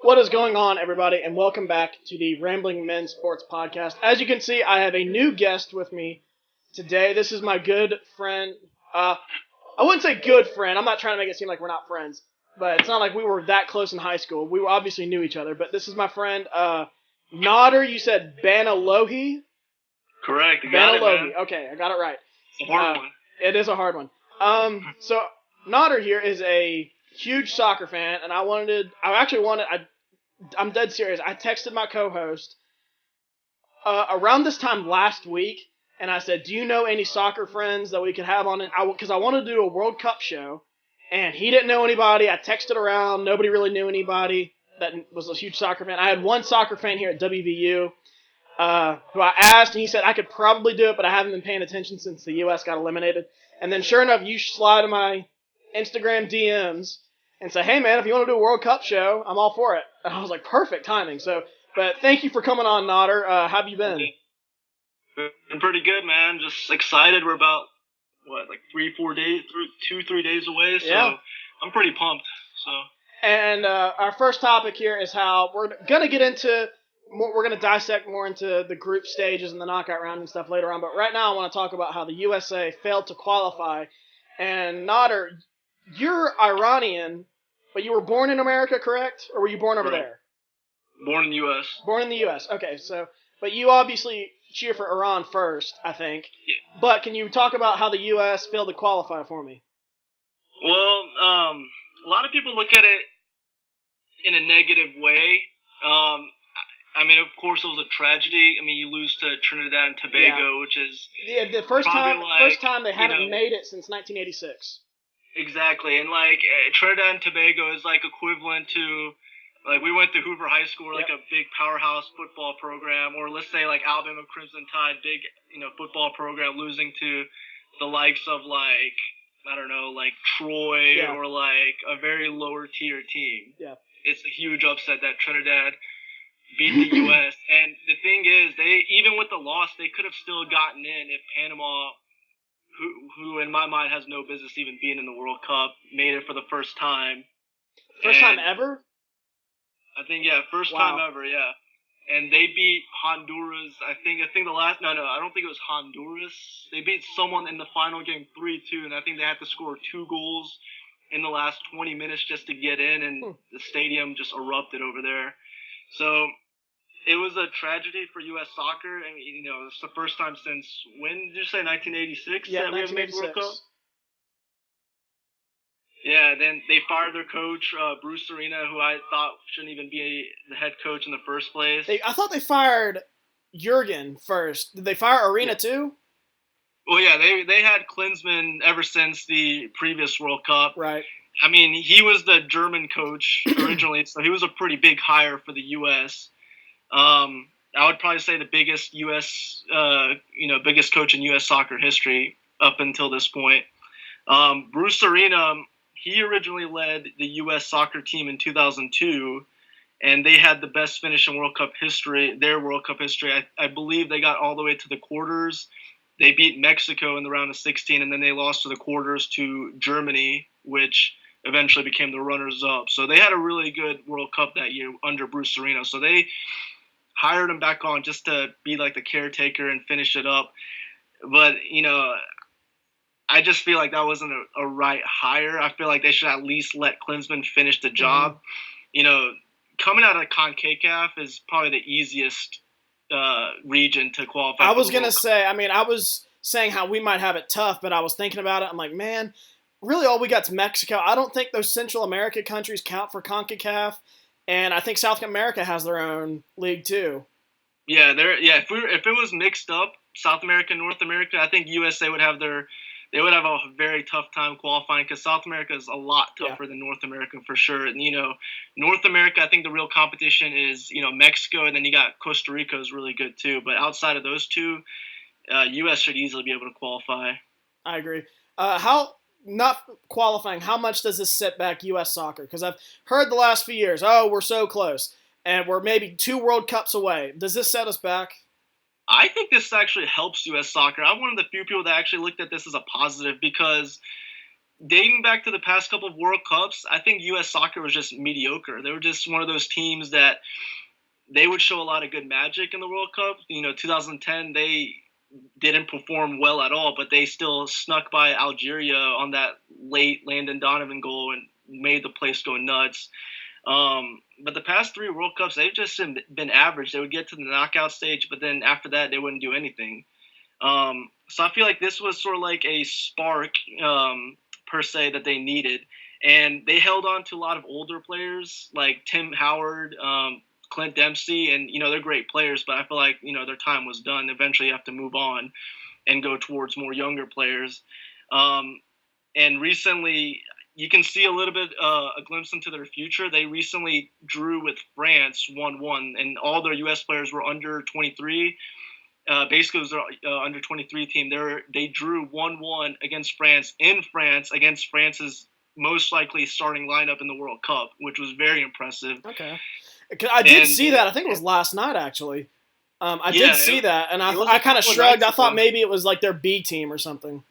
What is going on, everybody, and welcome back to the Rambling Men Sports Podcast. As you can see, I have a new guest with me today. This is my good friend. I wouldn't say good friend. I'm not trying to make it seem like we're not friends, but it's not like we were that close in high school. We obviously knew each other, but this is my friend, Nader. You said Banilohi? Correct, you got it, man. Okay, I got it right. It's a hard one. It is a hard one. So Nader here is a huge soccer fan, and I'm dead serious. I texted my co-host around this time last week, and I said, "Do you know any soccer friends that we could have on it?" Because I wanted to do a World Cup show, and he didn't know anybody. I texted around. Nobody really knew anybody that was a huge soccer fan. I had one soccer fan here at WVU who I asked, and he said I could probably do it, but I haven't been paying attention since the U.S. got eliminated. And then sure enough, you slide in my Instagram DMs and say, "Hey man, if you want to do a World Cup show, I'm all for it." And I was like, perfect timing. But thank you for coming on, Nader. How have you been? Been pretty good, man. Just excited. We're about, like 3 days away, so yeah. I'm pretty pumped. So. And our first topic here is how we're going to get into we're going to dissect more into the group stages and the knockout round and stuff later on. But right now I want to talk about how the USA failed to qualify. And Nader, you're Iranian, but you were born in America, correct? Or were you born over there? Born in the U.S. Born in the U.S. Okay, but you obviously cheer for Iran first, I think. Yeah. But can you talk about how the U.S. failed to qualify for me? Well, a lot of people look at it in a negative way. I mean, of course, it was a tragedy. I mean, you lose to Trinidad and Tobago, which is the first time they haven't made it since 1986. Exactly, and Trinidad and Tobago is equivalent to we went to Hoover High School, a big powerhouse football program, or let's say Alabama Crimson Tide, big football program, losing to the likes of I don't know, Troy or a very lower tier team. Yeah, it's a huge upset that Trinidad beat the U.S. And the thing is, they even with the loss, they could have still gotten in if Panama, who in my mind has no business even being in the World Cup, made it for the first time. First time ever? I think first time ever, yeah. And they beat Honduras. I think the last I don't think it was Honduras. They beat someone in the final game 3-2, and I think they had to score 2 goals in the last 20 minutes just to get in, and the stadium just erupted over there. So it was a tragedy for U.S. soccer. I mean, it's the first time since, when did you say, 1986? Yeah, that 1986. We have made World Cup? Yeah, then they fired their coach, Bruce Arena, who I thought shouldn't even be the head coach in the first place. I thought they fired Jurgen first. Did they fire Arena too? Well, yeah, they had Klinsmann ever since the previous World Cup. Right. I mean, he was the German coach originally, so he was a pretty big hire for the U.S. I would probably say the biggest U.S., biggest coach in U.S. soccer history up until this point. Bruce Arena, he originally led the U.S. soccer team in 2002, and they had the best finish in World Cup history, their World Cup history. I believe they got all the way to the quarters. They beat Mexico in the round of 16, and then they lost to the quarters to Germany, which eventually became the runners-up. So they had a really good World Cup that year under Bruce Arena. So they hired him back on just to be the caretaker and finish it up. But, I just feel like that wasn't a right hire. I feel like they should at least let Klinsmann finish the job. Mm-hmm. Coming out of CONCACAF is probably the easiest region to qualify. I was going to say, I was saying how we might have it tough, but I was thinking about it. I'm like, man, really all we got is Mexico. I don't think those Central America countries count for CONCACAF, and I think South America has their own league too. Yeah, if it was mixed up, South America, North America, I think USA would have a very tough time qualifying, because South America is a lot tougher than North America for sure. And, North America, I think the real competition is, Mexico, and then you got Costa Rica is really good too. But outside of those two, U.S. should easily be able to qualify. I agree. Not qualifying, how much does this set back U.S. soccer? Because I've heard the last few years, we're so close, and we're maybe 2 World Cups away. Does this set us back? I think this actually helps U.S. soccer. I'm one of the few people that actually looked at this as a positive, because dating back to the past couple of World Cups, I think U.S. soccer was just mediocre. They were just one of those teams that they would show a lot of good magic in the World Cup. 2010, they didn't perform well at all, but they still snuck by Algeria on that late Landon Donovan goal and made the place go nuts. But the past 3 World Cups, they've just been average. They would get to the knockout stage, but then after that, they wouldn't do anything. So I feel like this was sort of like a spark, per se, that they needed. And they held on to a lot of older players like Tim Howard, Clint Dempsey, and, they're great players, but I feel like, their time was done. Eventually you have to move on and go towards more younger players. And recently you can see a little bit, a glimpse into their future. They recently drew with France 1-1, and all their U.S. players were under 23. Basically, it was their under 23 team. They drew 1-1 against France in France against France's most likely starting lineup in the World Cup, which was very impressive. Okay. I did see that. I think it was last night, actually. I did see that, and I kind of shrugged. I thought maybe it was like their B team or something.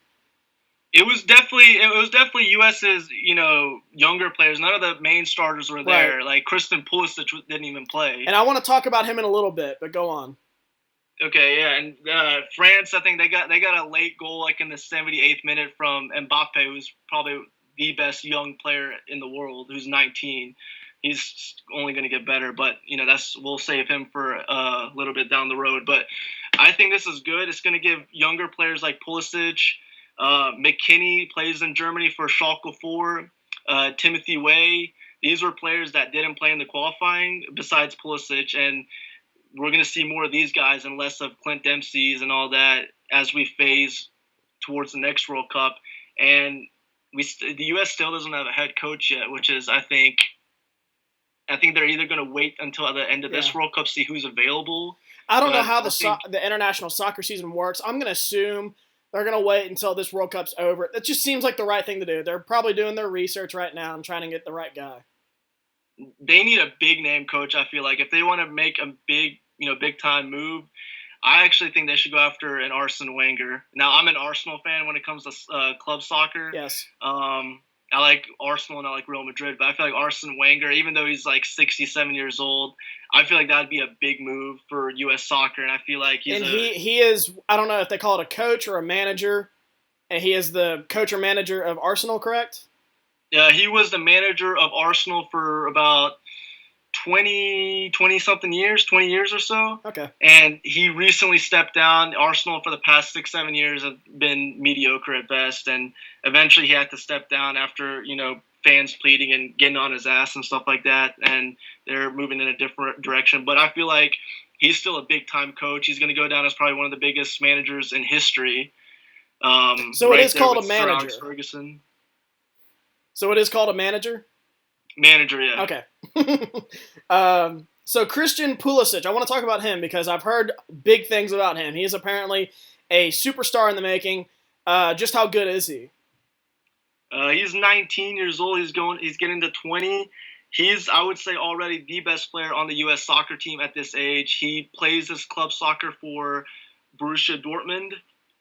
It was definitely U.S.'s, younger players. None of the main starters were there. Right. Like Christian Pulisic didn't even play. And I want to talk about him in a little bit, but go on. Okay, yeah, and France, I think they got a late goal like in the 78th minute from Mbappe, who's probably the best young player in the world, who's 19. He's only going to get better, but we'll save him for a little bit down the road. But I think this is good. It's going to give younger players like Pulisic. McKinney plays in Germany for Schalke 04. Timothy Way. These were players that didn't play in the qualifying besides Pulisic, and we're going to see more of these guys and less of Clint Dempsey's and all that as we phase towards the next World Cup. And the U.S. still doesn't have a head coach yet, which is, I think they're either going to wait until the end of this World Cup, see who's available. I don't know how the international soccer season works. I'm going to assume they're going to wait until this World Cup's over. That just seems like the right thing to do. They're probably doing their research right now and trying to get the right guy. They need a big name coach, I feel like. If they want to make a big time move, I actually think they should go after an Arsene Wenger. Now, I'm an Arsenal fan when it comes to club soccer. Yes. I like Arsenal and I like Real Madrid, but I feel like Arsene Wenger, even though he's like 67 years old, I feel like that would be a big move for U.S. soccer, and I feel like he is, I don't know if they call it a coach or a manager, and he is the coach or manager of Arsenal, correct? Yeah, he was the manager of Arsenal for about 20-something years, 20 years or so. Okay. And he recently stepped down. Arsenal for the past 6-7 years have been mediocre at best, and eventually he had to step down after, fans pleading and getting on his ass and stuff like that, and they're moving in a different direction. But I feel like he's still a big-time coach. He's going to go down as probably one of the biggest managers in history. So it is called a manager. Ferguson. So it is called a manager? Manager, yeah. Okay. So Christian Pulisic, I want to talk about him because I've heard big things about him. He is apparently a superstar in the making. Just how good is he? He's 19 years old. He's getting to 20. He's, I would say, already the best player on the U.S. soccer team at this age. He plays his club soccer for Borussia Dortmund,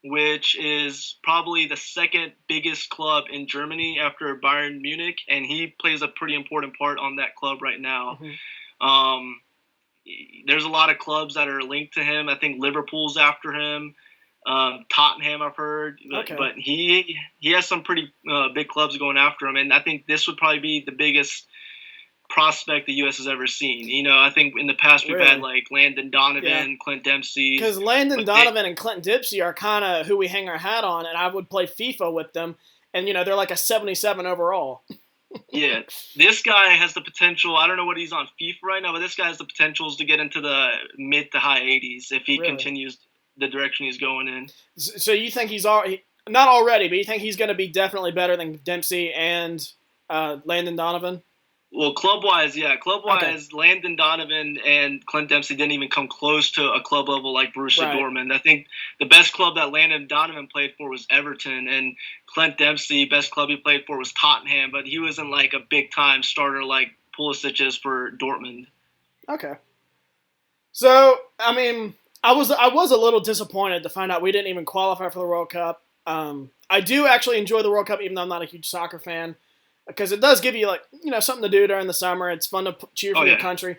which is probably the second biggest club in Germany after Bayern Munich, and he plays a pretty important part on that club right now. Mm-hmm. There's a lot of clubs that are linked to him. I think Liverpool's after him. Tottenham, I've heard. Okay. But he has some pretty big clubs going after him, and I think this would probably be the biggest prospect the U.S. has ever seen. I think in the past we've had like Landon Donovan, Clint Dempsey. Because Landon Donovan and Clint Dempsey are kind of who we hang our hat on, and I would play FIFA with them, and they're like a 77 overall. Yeah, this guy has the potential. I don't know what he's on FIFA right now, but this guy has the potentials to get into the mid to high 80s if he continues the direction he's going in. So you think he's already, not already, but you think he's going to be definitely better than Dempsey and Landon Donovan? Well, club-wise, yeah. Club-wise, okay. Landon Donovan and Clint Dempsey didn't even come close to a club level like Borussia Dortmund. I think the best club that Landon Donovan played for was Everton, and Clint Dempsey, best club he played for was Tottenham, but he wasn't like a big-time starter like Pulisic is for Dortmund. Okay. So, I mean, I was a little disappointed to find out we didn't even qualify for the World Cup. I do actually enjoy the World Cup, even though I'm not a huge soccer fan, because it does give you something to do during the summer. It's fun to cheer for your country.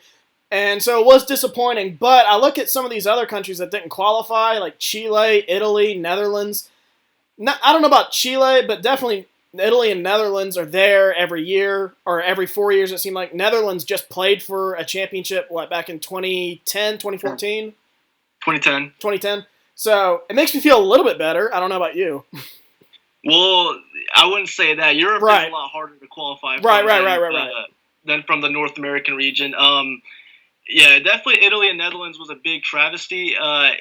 And so it was disappointing, but I look at some of these other countries that didn't qualify, like Chile, Italy, Netherlands. I don't know about Chile, but definitely Italy and Netherlands are there every year, or every 4 years it seemed like. Netherlands just played for a championship, back in 2010, 2014? 2010. 2010. So it makes me feel a little bit better. I don't know about you. Well, I wouldn't say that. Europe is a lot harder to qualify for than from the North American region. Yeah, definitely Italy and Netherlands was a big travesty.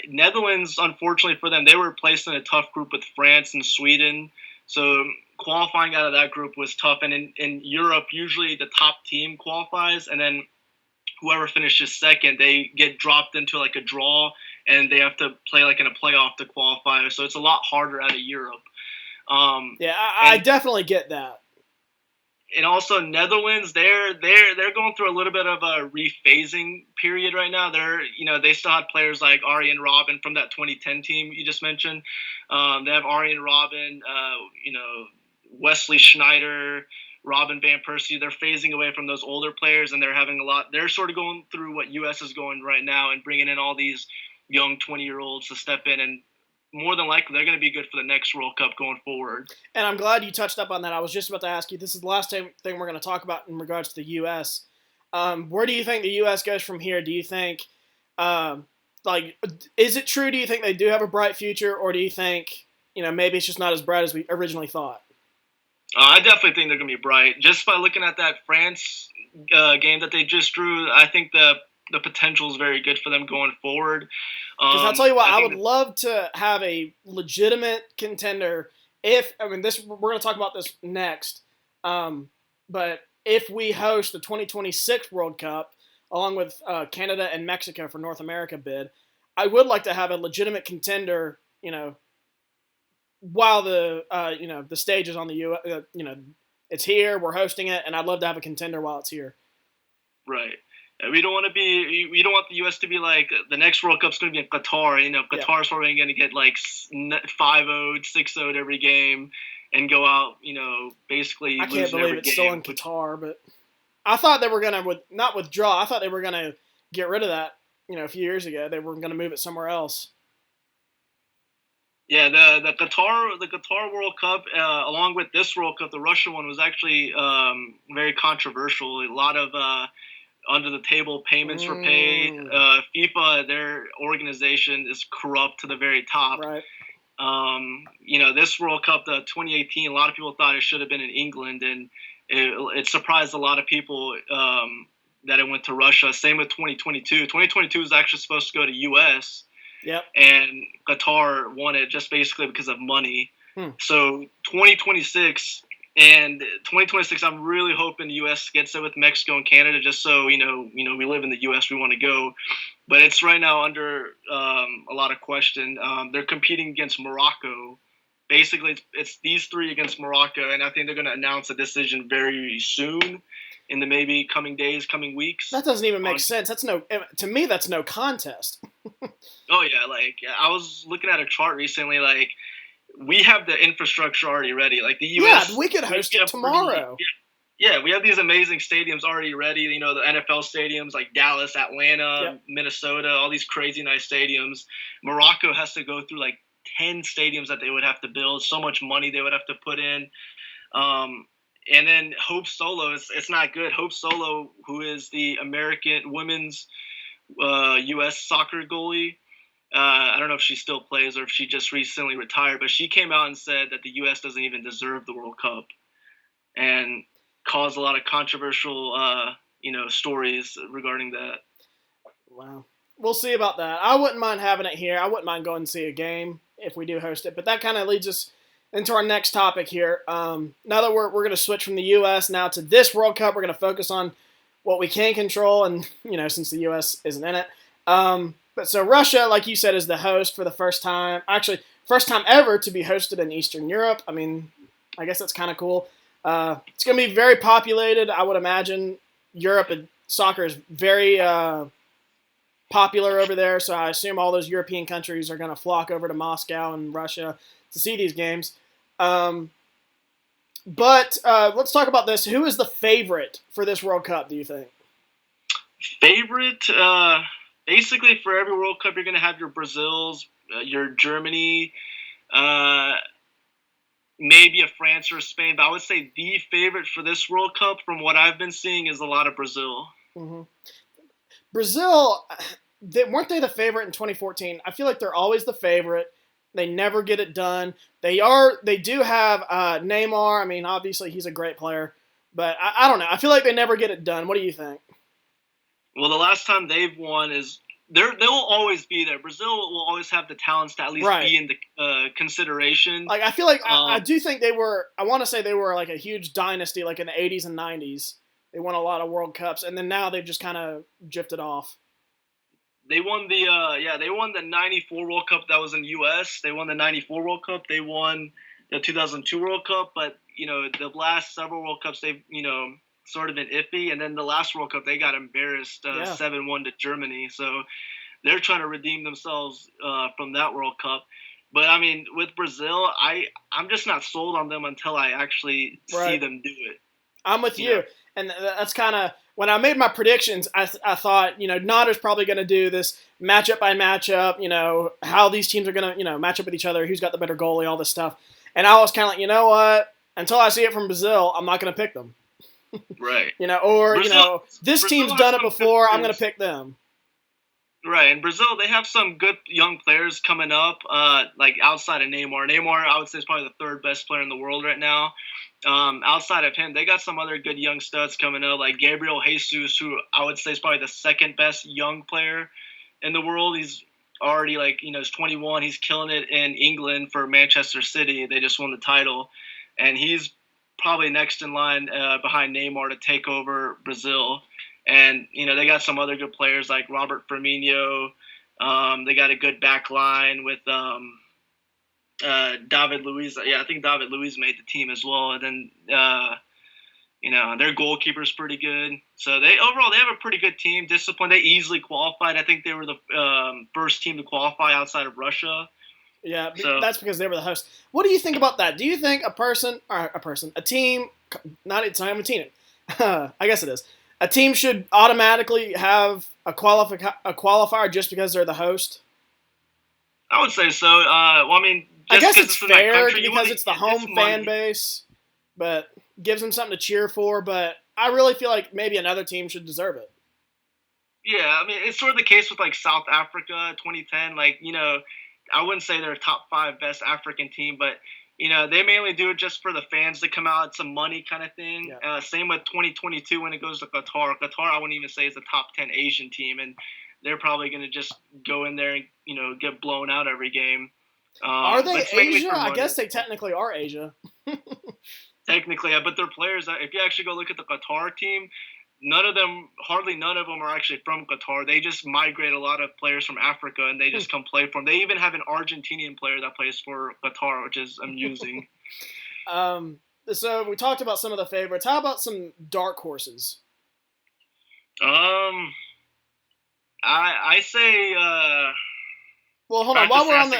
Netherlands, unfortunately for them, they were placed in a tough group with France and Sweden. So qualifying out of that group was tough. And in Europe, usually the top team qualifies, and then whoever finishes second, they get dropped into like a draw, and they have to play like in a playoff to qualify. So it's a lot harder out of Europe. I definitely get that. And also Netherlands, they're going through a little bit of a rephasing period right now. They still have players like Arjen Robben from that 2010 team you just mentioned. They have Arjen Robben, Wesley Sneijder, Robin van Persie. They're phasing away from those older players, and they're sort of going through what US is going right now and bringing in all these young 20-year-olds to step in, and more than likely they're going to be good for the next World Cup going forward. And I'm glad you touched up on that. I was just about to ask you, this is the last thing we're going to talk about in regards to the U.S. Where do you think the U.S. goes from here? Do you think, is it true, do you think they do have a bright future, or do you think, maybe it's just not as bright as we originally thought? I definitely think they're going to be bright. Just by looking at that France game that they just drew, I think the potential is very good for them going forward. Because I'll tell you what, I would love to have a legitimate contender. We're going to talk about this next. But if we host the 2026 World Cup, along with Canada and Mexico for North America bid, I would like to have a legitimate contender. While the the stage is on the U.S., it's here, we're hosting it, and I'd love to have a contender while it's here. Right. We don't want the U.S. to be like the next World Cup's going to be in Qatar. Qatar's probably going to get like 5-0, 6-0 every game and go out, basically losing every game. I can't believe it's still in Qatar, but I thought they were going to not withdraw. I thought they were going to get rid of that, a few years ago. They were going to move it somewhere else. Yeah, the Qatar World Cup, along with this World Cup, the Russia one was actually very controversial. A lot of under the table payments were paid. FIFA, their organization, is corrupt to the very top. Right. This World Cup, the 2018, a lot of people thought it should have been in England, and it surprised a lot of people that it went to Russia. Same with 2022. 2022 was actually supposed to go to US. Yep. And Qatar won it just basically because of money. So 2026. And 2026, I'm really hoping the U.S. gets it with Mexico and Canada, just so, we live in the U.S., we want to go. But it's right now under a lot of question. They're competing against Morocco. Basically, it's these three against Morocco, and I think they're going to announce a decision very soon in the maybe coming days, coming weeks. That doesn't even make sense. To me, that's no contest. Oh, yeah. I was looking at a chart recently, we have the infrastructure already ready. Like the U.S. Yeah, we could host it tomorrow. Yeah, we have these amazing stadiums already ready. The NFL stadiums like Dallas, Atlanta, Minnesota, all these crazy nice stadiums. Morocco has to go through 10 stadiums that they would have to build. So much money they would have to put in. And then Hope Solo, it's not good. Hope Solo, who is the American women's U.S. soccer goalie, I don't know if she still plays or if she just recently retired, but she came out and said that the U.S. doesn't even deserve the World Cup, and caused a lot of controversial, stories regarding that. Wow. We'll see about that. I wouldn't mind having it here. I wouldn't mind going to see a game if we do host it, but that kind of leads us into our next topic here. Now that we're going to switch from the U.S. now to this World Cup, we're going to focus on what we can control, and, since the U.S. isn't in it. But so Russia, like you said, is the host for the first time. Actually, first time ever to be hosted in Eastern Europe. I mean, I guess that's kind of cool. It's going to be very populated, I would imagine. Europe and soccer is very popular over there, so I assume all those European countries are going to flock over to Moscow and Russia to see these games. But let's talk about this. Who is the favorite for this World Cup, do you think? Favorite? Basically, for every World Cup, you're going to have your Brazils, your Germany, maybe a France or a Spain. But I would say the favorite for this World Cup, from what I've been seeing, is a lot of Brazil. Mm-hmm. Brazil, weren't they the favorite in 2014? I feel like they're always the favorite. They never get it done. They do have Neymar. I mean, obviously he's a great player, but I don't know. I feel like they never get it done. What do you think? Well, the last time they've won is they will always be there. Brazil will always have the talents to at least be in the consideration. Like I feel like I do think they were. I want to say they were like a huge dynasty, like in the 80s and 90s. They won a lot of World Cups, and then now they've just kind of drifted off. They won the 94 World Cup that was in U.S. They won the 94 World Cup. They won the 2002 World Cup. But, the last several World Cups, they've, sort of been iffy. And then the last World Cup, they got embarrassed 7-1 to Germany. So they're trying to redeem themselves from that World Cup. But, I mean, with Brazil, I'm just not sold on them until I actually see them do it. I'm with you. And that's kind of – when I made my predictions, I thought, Nader's probably going to do this matchup by matchup, how these teams are going to, match up with each other, who's got the better goalie, all this stuff. And I was kind of like, you know what? Until I see it from Brazil, I'm not going to pick them. Right. Brazil, this team's done it before, I'm going to pick them. Right. And Brazil, they have some good young players coming up, like outside of Neymar. Neymar, I would say, is probably the third best player in the world right now. Outside of him, they got some other good young studs coming up, like Gabriel Jesus, who I would say is probably the second best young player in the world. He's already he's 21. He's killing it in England for Manchester City. They just won the title. And he's probably next in line behind Neymar to take over Brazil. And, they got some other good players like Robert Firmino. They got a good back line with David Luiz. Yeah, I think David Luiz made the team as well. And then, their goalkeeper's pretty good. So overall they have a pretty good team. Disciplined. They easily qualified. I think they were the first team to qualify outside of Russia. Yeah, that's because they were the host. What do you think about that? Do you think a team, it's not even a team. I guess it is. A team should automatically have a qualifier just because they're the host? I would say so. I guess it's fair because it's the home fan base, but gives them something to cheer for. But I really feel like maybe another team should deserve it. Yeah, it's sort of the case with South Africa 2010. I wouldn't say they're a top 5 best African team, but they mainly do it just for the fans to come out. It's some money kind of thing. Yeah. Same with 2022 when it goes to Qatar. Qatar, I wouldn't even say is a top 10 Asian team, and they're probably going to just go in there and get blown out every game. Are they Asia? I guess they technically are Asia. Technically, but their players, if you actually go look at the Qatar team, hardly none of them are actually from Qatar. They just migrate a lot of players from Africa, and they just come play for them. They even have an Argentinian player that plays for Qatar, which is amusing. So we talked about some of the favorites. How about some dark horses? I say. Well, hold on. While we're on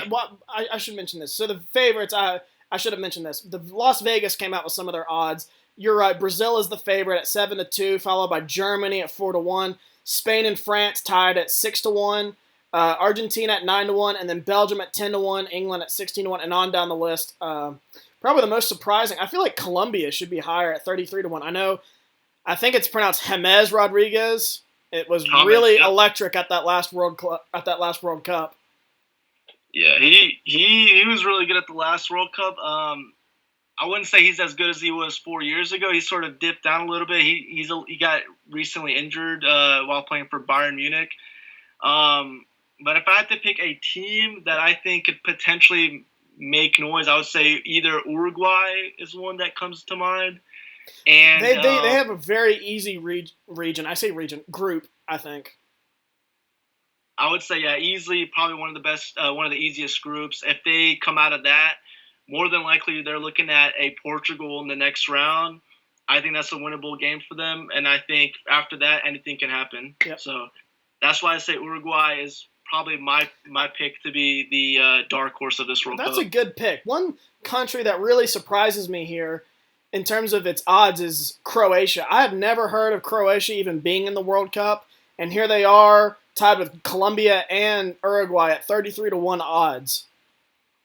I should mention this. So the favorites, I should have mentioned this. The Las Vegas came out with some of their odds. You're right. Brazil is the favorite at 7-2, followed by Germany at 4-1. Spain and France tied at 6-1. Argentina at 9-1, and then Belgium at 10-1. England at 16-1, and on down the list. Probably the most surprising. I feel like Colombia should be higher at 33-1. I think it's pronounced James Rodriguez. It was really electric at that last World Cup. Yeah, he was really good at the last World Cup. I wouldn't say he's as good as he was 4 years ago. He sort of dipped down a little bit. He got recently injured while playing for Bayern Munich. But if I had to pick a team that I think could potentially make noise, I would say either Uruguay is one that comes to mind. And they have a very easy region. I say region group. I think. I would say easily probably one of the best, one of the easiest groups. If they come out of that, more than likely they're looking at a Portugal in the next round. I think that's a winnable game for them, and I think after that anything can happen. Yep. So that's why I say Uruguay is probably my pick to be the dark horse of this World Cup. That's a good pick. One country that really surprises me here in terms of its odds is Croatia. I have never heard of Croatia even being in the World Cup, and here they are tied with Colombia and Uruguay at 33-1 odds.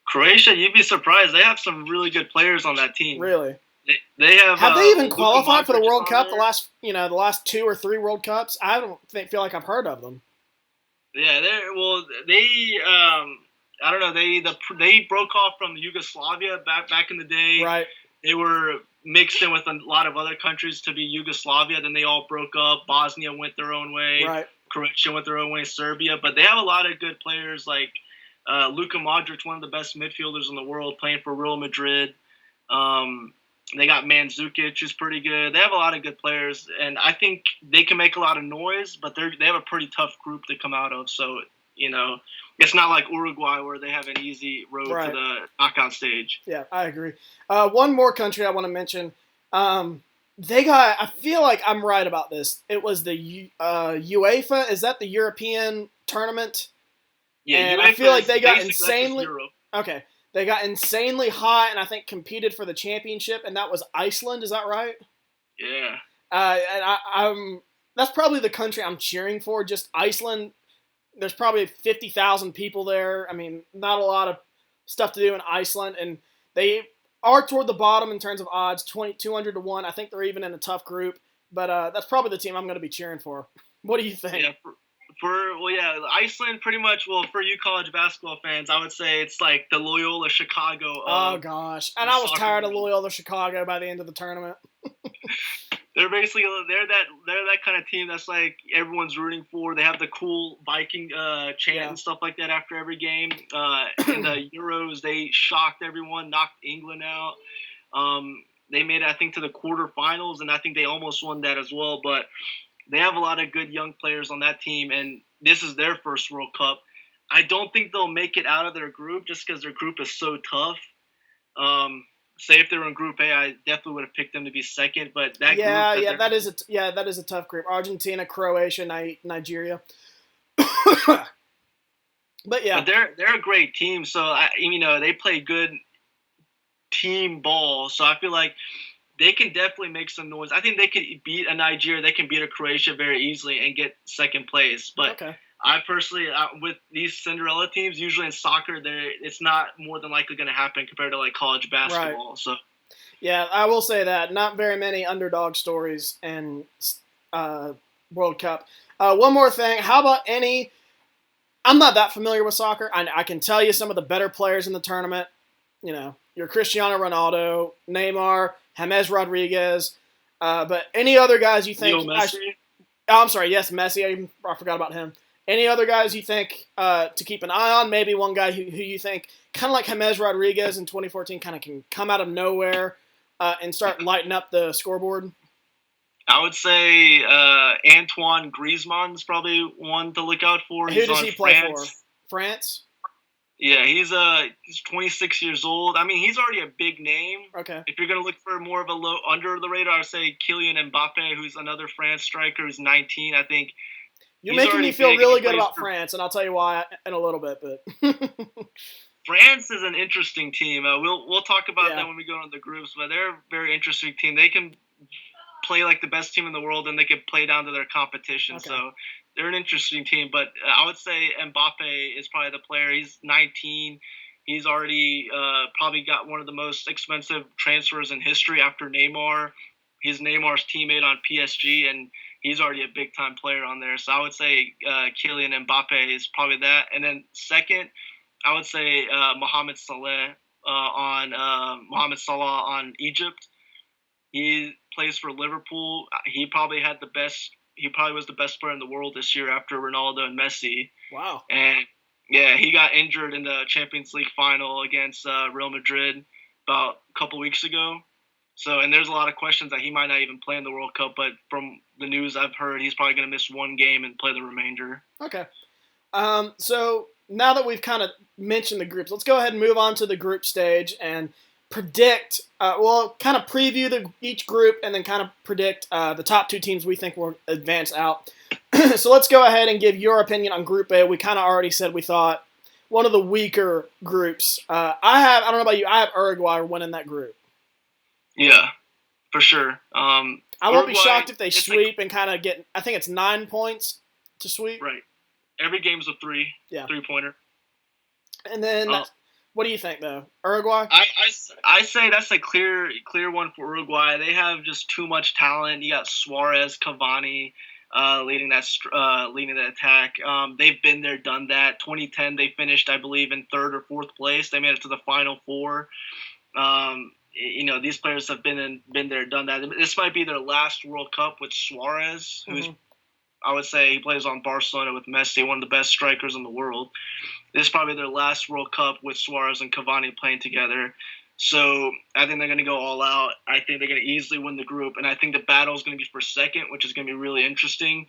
Croatia, you'd be surprised. They have some really good players on that team. Really? They have. Have they even Luka qualified for the Modric World on Cup? there. The last 2 or 3 World Cups. I don't feel like I've heard of them. Yeah, they I don't know. They broke off from Yugoslavia back in the day. Right. They were mixed in with a lot of other countries to be Yugoslavia. Then they all broke up. Bosnia went their own way. Right. Croatia went their own way. Serbia, but they have a lot of good players like Luka Modric, one of the best midfielders in the world, playing for Real Madrid. They got Mandzukic, who's pretty good. They have a lot of good players, and I think they can make a lot of noise, but they have a pretty tough group to come out of. So, it's not like Uruguay where they have an easy road to the knockout stage. Yeah, I agree. One more country I want to mention. I feel like I'm right about this. It was the UEFA. Is that the European tournament? Yeah, and UEFA I feel like they got insanely. Okay. They got insanely high, and I think competed for the championship, and that was Iceland. Is that right? Yeah. And that's probably the country I'm cheering for. Just Iceland. There's probably 50,000 people there. I mean, not a lot of stuff to do in Iceland, and they are toward the bottom in terms of odds, 200-1. I think they're even in a tough group, but that's probably the team I'm going to be cheering for. What do you think? Yeah. Iceland pretty much, for you college basketball fans, I would say it's like the Loyola Chicago. Oh, gosh. And I was tired of Loyola Chicago by the end of the tournament. They're that kind of team that's like everyone's rooting for. They have the cool Viking chant and stuff like that after every game. In the Euros, they shocked everyone, knocked England out. They made it, I think, to the quarterfinals, and I think they almost won that as well. But they have a lot of good young players on that team, and this is their first World Cup. I don't think they'll make it out of their group just because their group is so tough. Say if they were in Group A, I definitely would have picked them to be second. But that group, that is a tough group. Argentina, Croatia, Nigeria. But they're a great team. So they play good team ball. So I feel like they can definitely make some noise. I think they could beat a Nigeria. They can beat a Croatia very easily and get second place. But I personally, with these Cinderella teams, usually in soccer, it's not more than likely going to happen compared to like college basketball. Right. So, yeah, I will say that not very many underdog stories in World Cup. One more thing, how about I'm not that familiar with soccer. I can tell you some of the better players in the tournament. Your Cristiano Ronaldo, Neymar, James Rodriguez, but any other guys you think? I'm sorry, yes, Messi. I forgot about him. Any other guys you think to keep an eye on? Maybe one guy who you think, kind of like James Rodriguez in 2014, kind of can come out of nowhere and start lighting up the scoreboard? I would say Antoine Griezmann is probably one to look out for. Who does he play for? France? Yeah, he's 26 years old. I mean, he's already a big name. Okay. If you're going to look for more of a low under the radar, I'd say Kylian Mbappe, who's another France striker, who's 19. I think you're making me feel really good about France, and I'll tell you why in a little bit. But France is an interesting team. We'll talk about that when we go into the groups, but they're a very interesting team. They can play like the best team in the world, and they can play down to their competition. Okay. So they're an interesting team. But I would say Mbappe is probably the player. He's 19. He's already probably got one of the most expensive transfers in history after Neymar. He's Neymar's teammate on PSG, and he's already a big-time player on there. So I would say Kylian Mbappe is probably that. And then second, I would say Mohamed Salah on Egypt. He plays for Liverpool. He probably was the best player in the world this year after Ronaldo and Messi. Wow. And yeah, he got injured in the Champions League final against Real Madrid about a couple weeks ago. So, and there's a lot of questions that he might not even play in the World Cup, but from the news I've heard, he's probably going to miss one game and play the remainder. Okay. So now that we've kind of mentioned the groups, let's go ahead and move on to the group stage and predict, kind of preview each group and then kind of predict the top two teams we think will advance out. So let's go ahead and give your opinion on Group A. We kind of already said we thought one of the weaker groups. I don't know about you, I have Uruguay winning that group. Yeah, for sure. I won't be shocked if they sweep and kind of get, I think it's 9 points to sweep. Right. Every game's a three-pointer. And then, what do you think, though? Uruguay? I say that's a clear one for Uruguay. They have just too much talent. You got Suarez, Cavani leading the attack. They've been there, done that. 2010, they finished, I believe, in third or fourth place. They made it to the Final Four. These players have been there, done that. This might be their last World Cup with Suarez, who's I would say he plays on Barcelona with Messi, one of the best strikers in the world. This is probably their last World Cup with Suarez and Cavani playing together. So I think they're going to go all out. I think they're going to easily win the group. And I think the battle is going to be for second, which is going to be really interesting.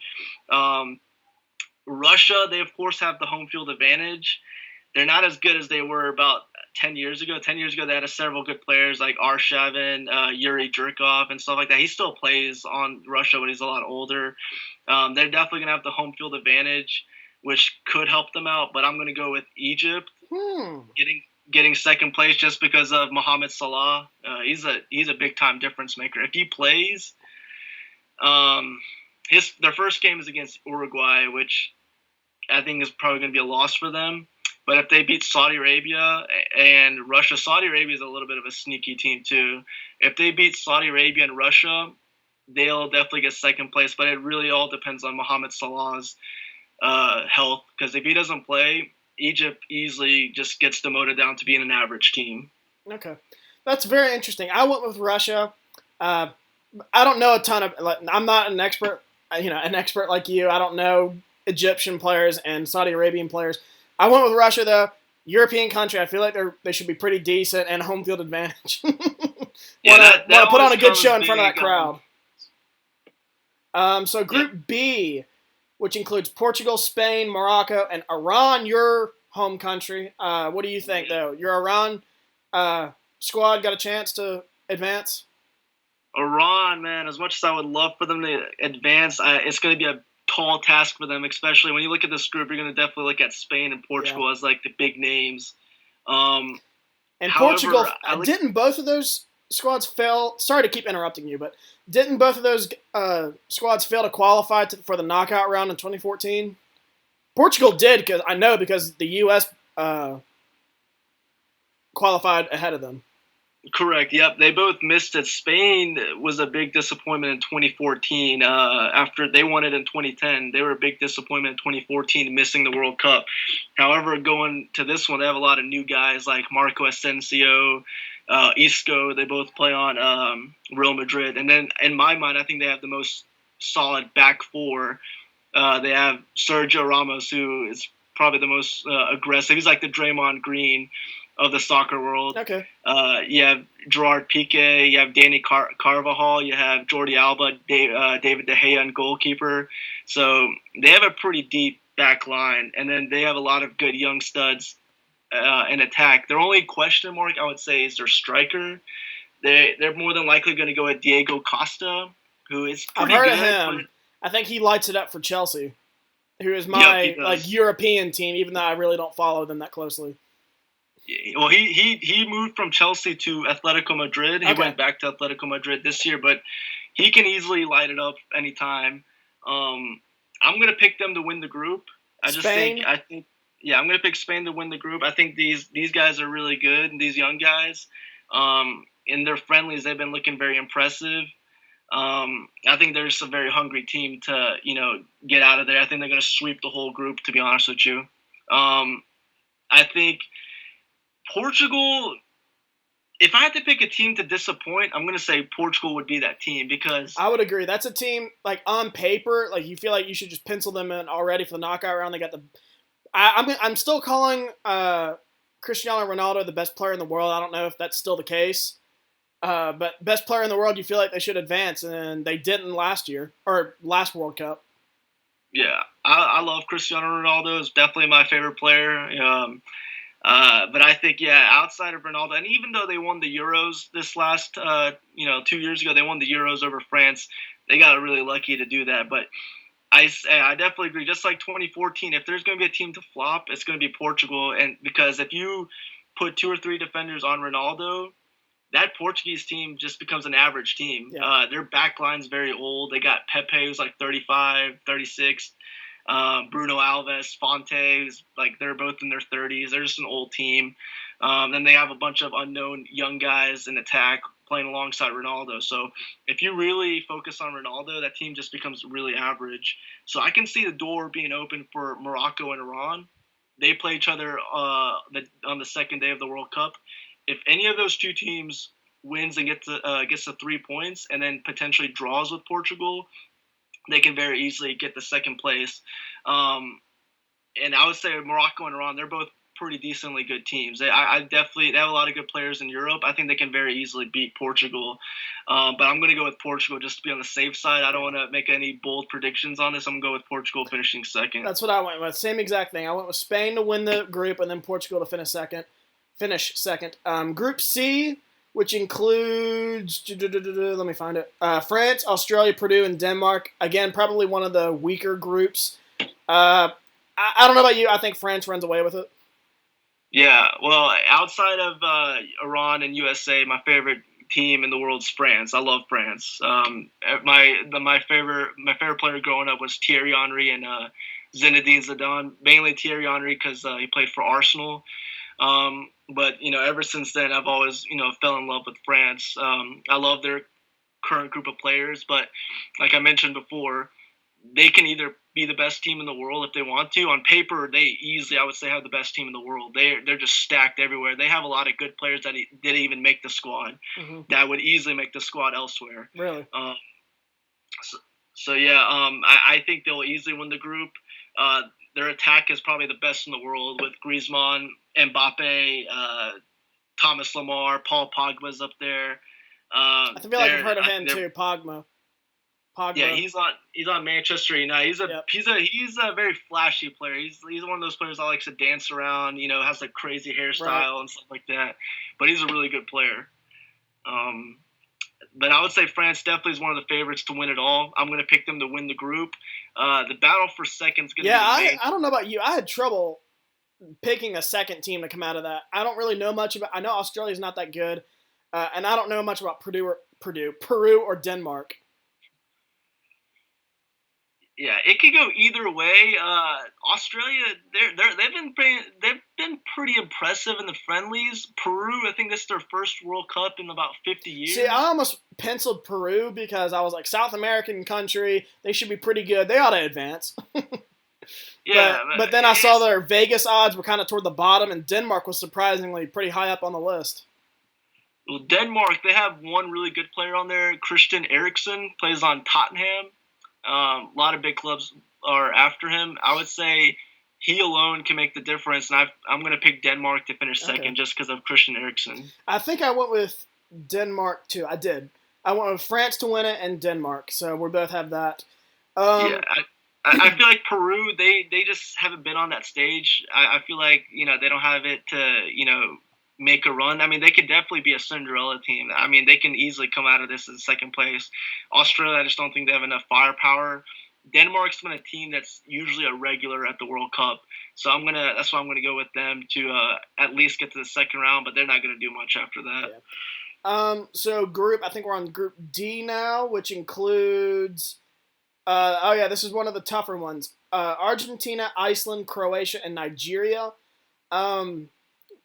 Russia, they, of course, have the home field advantage. They're not as good as they were about 10 years ago. 10 years ago, they had several good players like Arshavin, Yuri Jerkov, and stuff like that. He still plays on Russia, but he's a lot older. They're definitely going to have the home field advantage, which could help them out. But I'm going to go with Egypt getting second place just because of Mohamed Salah. He's a big-time difference maker. If he plays, their first game is against Uruguay, which I think is probably going to be a loss for them. But if they beat Saudi Arabia and Russia, Saudi Arabia is a little bit of a sneaky team too. If they beat Saudi Arabia and Russia, they'll definitely get second place. But it really all depends on Mohamed Salah's health. Because if he doesn't play, Egypt easily just gets demoted down to being an average team. Okay. That's very interesting. I went with Russia. I don't know a ton of – I'm not an expert, an expert like you. I don't know Egyptian players and Saudi Arabian players. I went with Russia, though. European country, I feel like they should be pretty decent and home field advantage. Want to put on a good show in front of that crowd. So Group B, which includes Portugal, Spain, Morocco, and Iran, your home country. What do you think, though? Your Iran squad got a chance to advance? Iran, man, as much as I would love for them to advance, it's going to be a tall task for them, especially when you look at this group. You're going to definitely look at Spain and Portugal as like the big names. And Portugal, didn't both of those squads fail? Sorry to keep interrupting you, but didn't both of those squads fail to qualify for the knockout round in 2014? Portugal did, because the U.S. qualified ahead of them. Correct. Yep. They both missed it. Spain was a big disappointment in 2014. After they won it in 2010, they were a big disappointment in 2014, missing the World Cup. However, going to this one, they have a lot of new guys like Marco Asensio, Isco. They both play on Real Madrid. And then, in my mind, I think they have the most solid back four. They have Sergio Ramos, who is probably the most aggressive. He's like the Draymond Green of the soccer world. Okay. You have Gerard Piqué, you have Danny Carvajal, you have Jordi Alba, David De Gea, and goalkeeper. So they have a pretty deep back line, and then they have a lot of good young studs in attack. Their only question mark, I would say, is their striker. They're more than likely going to go with Diego Costa, who is pretty good. I've heard of him. I think he lights it up for Chelsea, who is my European team, even though I really don't follow them that closely. Well, he moved from Chelsea to Atletico Madrid. He went back to Atletico Madrid this year, but he can easily light it up anytime. I'm going to pick them to win the group. I'm going to pick Spain to win the group. I think these guys are really good, and these young guys, in their friendlies, they've been looking very impressive. I think they're just a very hungry team to, get out of there. I think they're going to sweep the whole group, to be honest with you. I think Portugal, if I had to pick a team to disappoint, I'm going to say Portugal would be that team because I would agree. That's a team, like, on paper, like, you feel like you should just pencil them in already for the knockout round. They got I'm still calling Cristiano Ronaldo the best player in the world. I don't know if that's still the case. But best player in the world, you feel like they should advance, and they didn't last World Cup. Yeah, I love Cristiano Ronaldo. He's definitely my favorite player. But I think, outside of Ronaldo, and even though they won the Euros this last, 2 years ago, they won the Euros over France. They got really lucky to do that. But I definitely agree. Just like 2014, if there's going to be a team to flop, it's going to be Portugal. And because if you put 2 or 3 defenders on Ronaldo, that Portuguese team just becomes an average team. Yeah. Their back line's very old. They got Pepe, who's like 35, 36. Bruno Alves, Fonte, who's like they're both in their 30s. They're just an old team. Then they have a bunch of unknown young guys in attack playing alongside Ronaldo. So if you really focus on Ronaldo, that team just becomes really average. So I can see the door being open for Morocco and Iran. They play each other on the second day of the World Cup. If any of those two teams wins and gets the 3 points and then potentially draws with Portugal, they can very easily get the second place. And I would say Morocco and Iran, they're both pretty decently good teams. They have a lot of good players in Europe. I think they can very easily beat Portugal. But I'm going to go with Portugal just to be on the safe side. I don't want to make any bold predictions on this. I'm going to go with Portugal finishing second. That's what I went with. Same exact thing. I went with Spain to win the group and then Portugal to finish second. Group C, which includes, let me find it, France, Australia, Purdue, and Denmark. Again, probably one of the weaker groups. I don't know about you. I think France runs away with it. Yeah, well, outside of Iran and USA, my favorite team in the world is France. I love France. My favorite player growing up was Thierry Henry and Zinedine Zidane. Mainly Thierry Henry because he played for Arsenal. But ever since then, I've always fell in love with France. I love their current group of players, but like I mentioned before, they can either be the best team in the world if they want to. On paper, they easily, I would say, have the best team in the world. They're just stacked everywhere. They have a lot of good players that didn't even make the squad that would easily make the squad elsewhere. Really? So yeah, I think they'll easily win the group. Their attack is probably the best in the world with Griezmann, Mbappe, Thomas Lemar, Paul Pogba's up there. I feel like I've heard of him too, Pogba. Yeah, he's on Manchester United. He's a very flashy player. He's one of those players that likes to dance around. Has a crazy hairstyle and stuff like that. But he's a really good player. But I would say France definitely is one of the favorites to win it all. I'm going to pick them to win the group. The battle for second is going to be the main. I don't know about you. I had trouble picking a second team to come out of that. I don't really know much about. I know Australia's not that good, and I don't know much about Peru or Denmark. Yeah, it could go either way. Australia, they've been pretty impressive in the friendlies. Peru, I think this is their first World Cup in about 50 years. See, I almost penciled Peru because I was like, South American country, they should be pretty good. They ought to advance. Yeah, but then I saw their Vegas odds were kind of toward the bottom, and Denmark was surprisingly pretty high up on the list. Well, Denmark, they have one really good player on there. Christian Eriksen plays on Tottenham. A lot of big clubs are after him. I would say he alone can make the difference, and I'm going to pick Denmark to finish second just because of Christian Eriksen. I think I went with Denmark too. I did. I went with France to win it and Denmark, so we both have that. I feel like Peru, they just haven't been on that stage. I feel like they don't have it to make a run. I mean, they could definitely be a Cinderella team. I mean, they can easily come out of this in second place. Australia, I just don't think they have enough firepower. Denmark's been a team that's usually a regular at the World Cup, so that's why I'm gonna go with them to at least get to the second round. But they're not gonna do much after that. Yeah. So I think we're on Group D now, which includes. This is one of the tougher ones. Argentina, Iceland, Croatia, and Nigeria.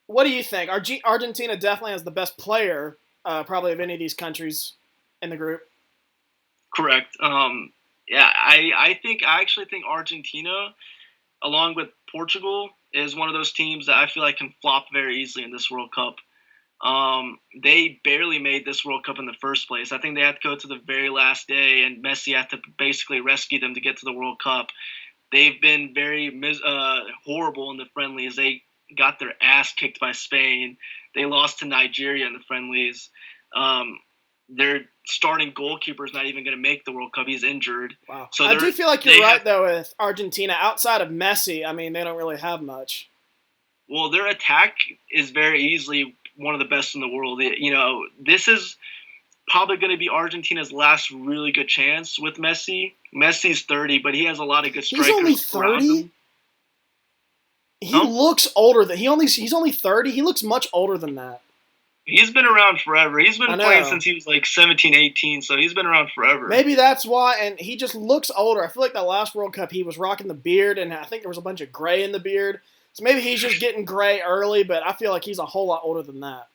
What do you think? Argentina definitely has the best player, probably of any of these countries in the group. Correct. I actually think Argentina, along with Portugal, is one of those teams that I feel like can flop very easily in this World Cup. They barely made this World Cup in the first place. I think they had to go to the very last day, and Messi had to basically rescue them to get to the World Cup. They've been very horrible in the friendlies. They got their ass kicked by Spain. They lost to Nigeria in the friendlies. Their starting goalkeeper is not even going to make the World Cup. He's injured. Wow. So I do feel like you're right, though, with Argentina. Outside of Messi, I mean, they don't really have much. Well, their attack is very easily one of the best in the world. This is probably going to be Argentina's last really good chance with Messi. Messi's 30, but he has a lot of good strikers. He's only 30? He looks older than he's only 30. He looks much older than that. He's been around forever. He's been playing since he was like 17, 18, so he's been around forever. Maybe that's why, and he just looks older. I feel like that last World Cup he was rocking the beard, and I think there was a bunch of gray in the beard. So maybe he's just getting gray early, but I feel like he's a whole lot older than that.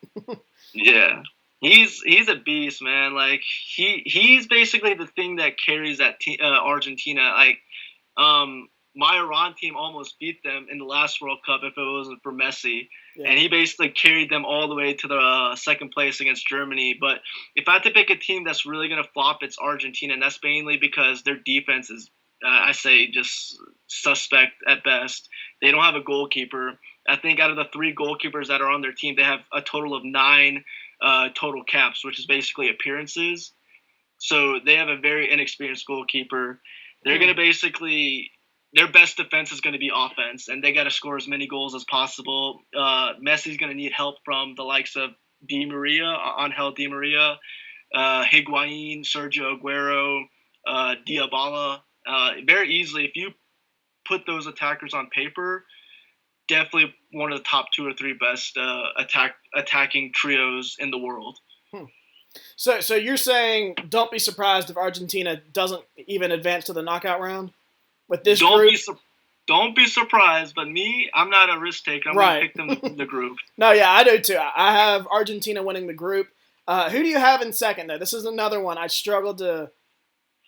Yeah. He's a beast, man. Like he's basically the thing that carries that Argentina. Like my Iran team almost beat them in the last World Cup if it wasn't for Messi. Yeah. And he basically carried them all the way to the second place against Germany. But if I had to pick a team that's really going to flop, it's Argentina. And that's mainly because their defense is, I say, just suspect at best. They don't have a goalkeeper. I think out of the 3 goalkeepers that are on their team, they have a total of 9 total caps, which is basically appearances. So they have a very inexperienced goalkeeper. They're going to basically – their best defense is going to be offense, and they got to score as many goals as possible. Messi's going to need help from the likes of Di Maria, Angel Di Maria, Higuain, Sergio Aguero, Dybala. Very easily, if you put those attackers on paper, definitely one of the top 2 or 3 best attacking trios in the world. So you're saying don't be surprised if Argentina doesn't even advance to the knockout round with this group? Don't be surprised, but I'm not a risk taker. I'm going to pick them in the group. No, yeah, I do too. I have Argentina winning the group. Who do you have in second, though? This is another one I struggled to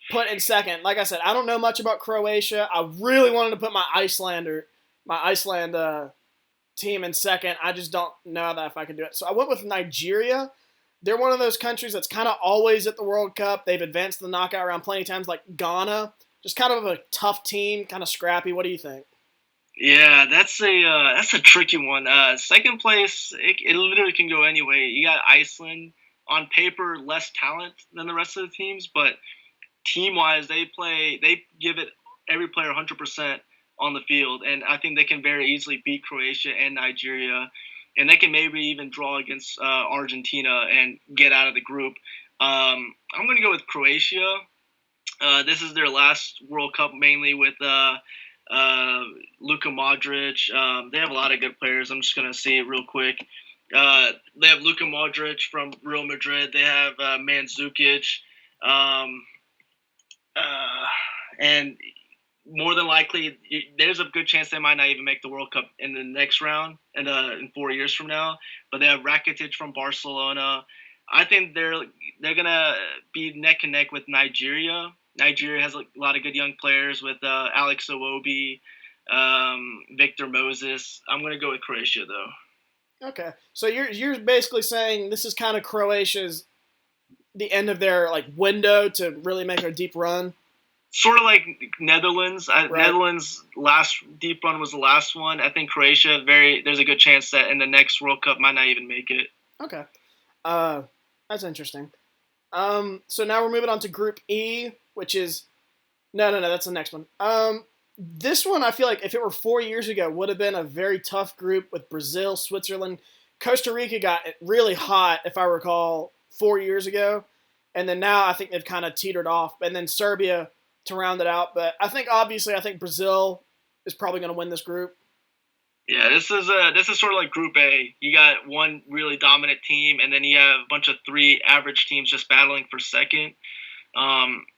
put in second. Like I said, I don't know much about Croatia. I really wanted to put my Iceland team in second. I just don't know that if I can do it. So I went with Nigeria. They're one of those countries that's kind of always at the World Cup. They've advanced to the knockout round plenty of times, like Ghana. Just kind of a tough team, kind of scrappy. What do you think? Yeah, that's a tricky one. Second place, it literally can go any way. You got Iceland. On paper, less talent than the rest of the teams, but team-wise, they give it every player 100% on the field, and I think they can very easily beat Croatia and Nigeria, and they can maybe even draw against Argentina and get out of the group. I'm going to go with Croatia. This is their last World Cup, mainly with Luka Modric. They have a lot of good players. I'm just going to say it real quick. They have Luka Modric from Real Madrid. They have Mandzukic. And more than likely, there's a good chance they might not even make the World Cup in the next round in 4 years from now. But they have Rakitic from Barcelona. I think they're gonna be neck and neck with Nigeria. Nigeria has a lot of good young players with Alex Iwobi, Victor Moses. I'm gonna go with Croatia though. Okay, so you're basically saying this is kind of Croatia's the end of their window to really make a deep run. Sort of like Netherlands. Right. Netherlands' last deep run was the last one. I think Croatia, there's a good chance that in the next World Cup might not even make it. Okay. That's interesting. So now we're moving on to Group E, which is no, that's the next one. This one I feel like if it were 4 years ago would have been a very tough group with Brazil, Switzerland. Costa Rica got really hot, if I recall, 4 years ago. And then now I think they've kind of teetered off. And then Serbia to round it out. But I think Brazil is probably going to win this group. Yeah, this is sort of like Group A. You got one really dominant team, and then you have a bunch of 3 average teams just battling for second.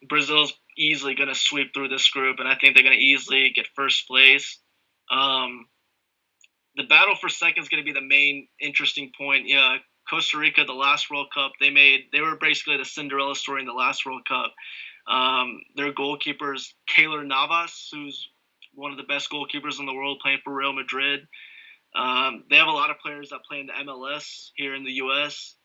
Brazil's easily going to sweep through this group, and I think they're going to easily get first place. The battle for second is going to be the main interesting point. Yeah, Costa Rica, the last World Cup, they were basically the Cinderella story in the last World Cup. Their goalkeepers, Keylor Navas, who's one of the best goalkeepers in the world, playing for Real Madrid. They have a lot of players that play in the MLS here in the U.S.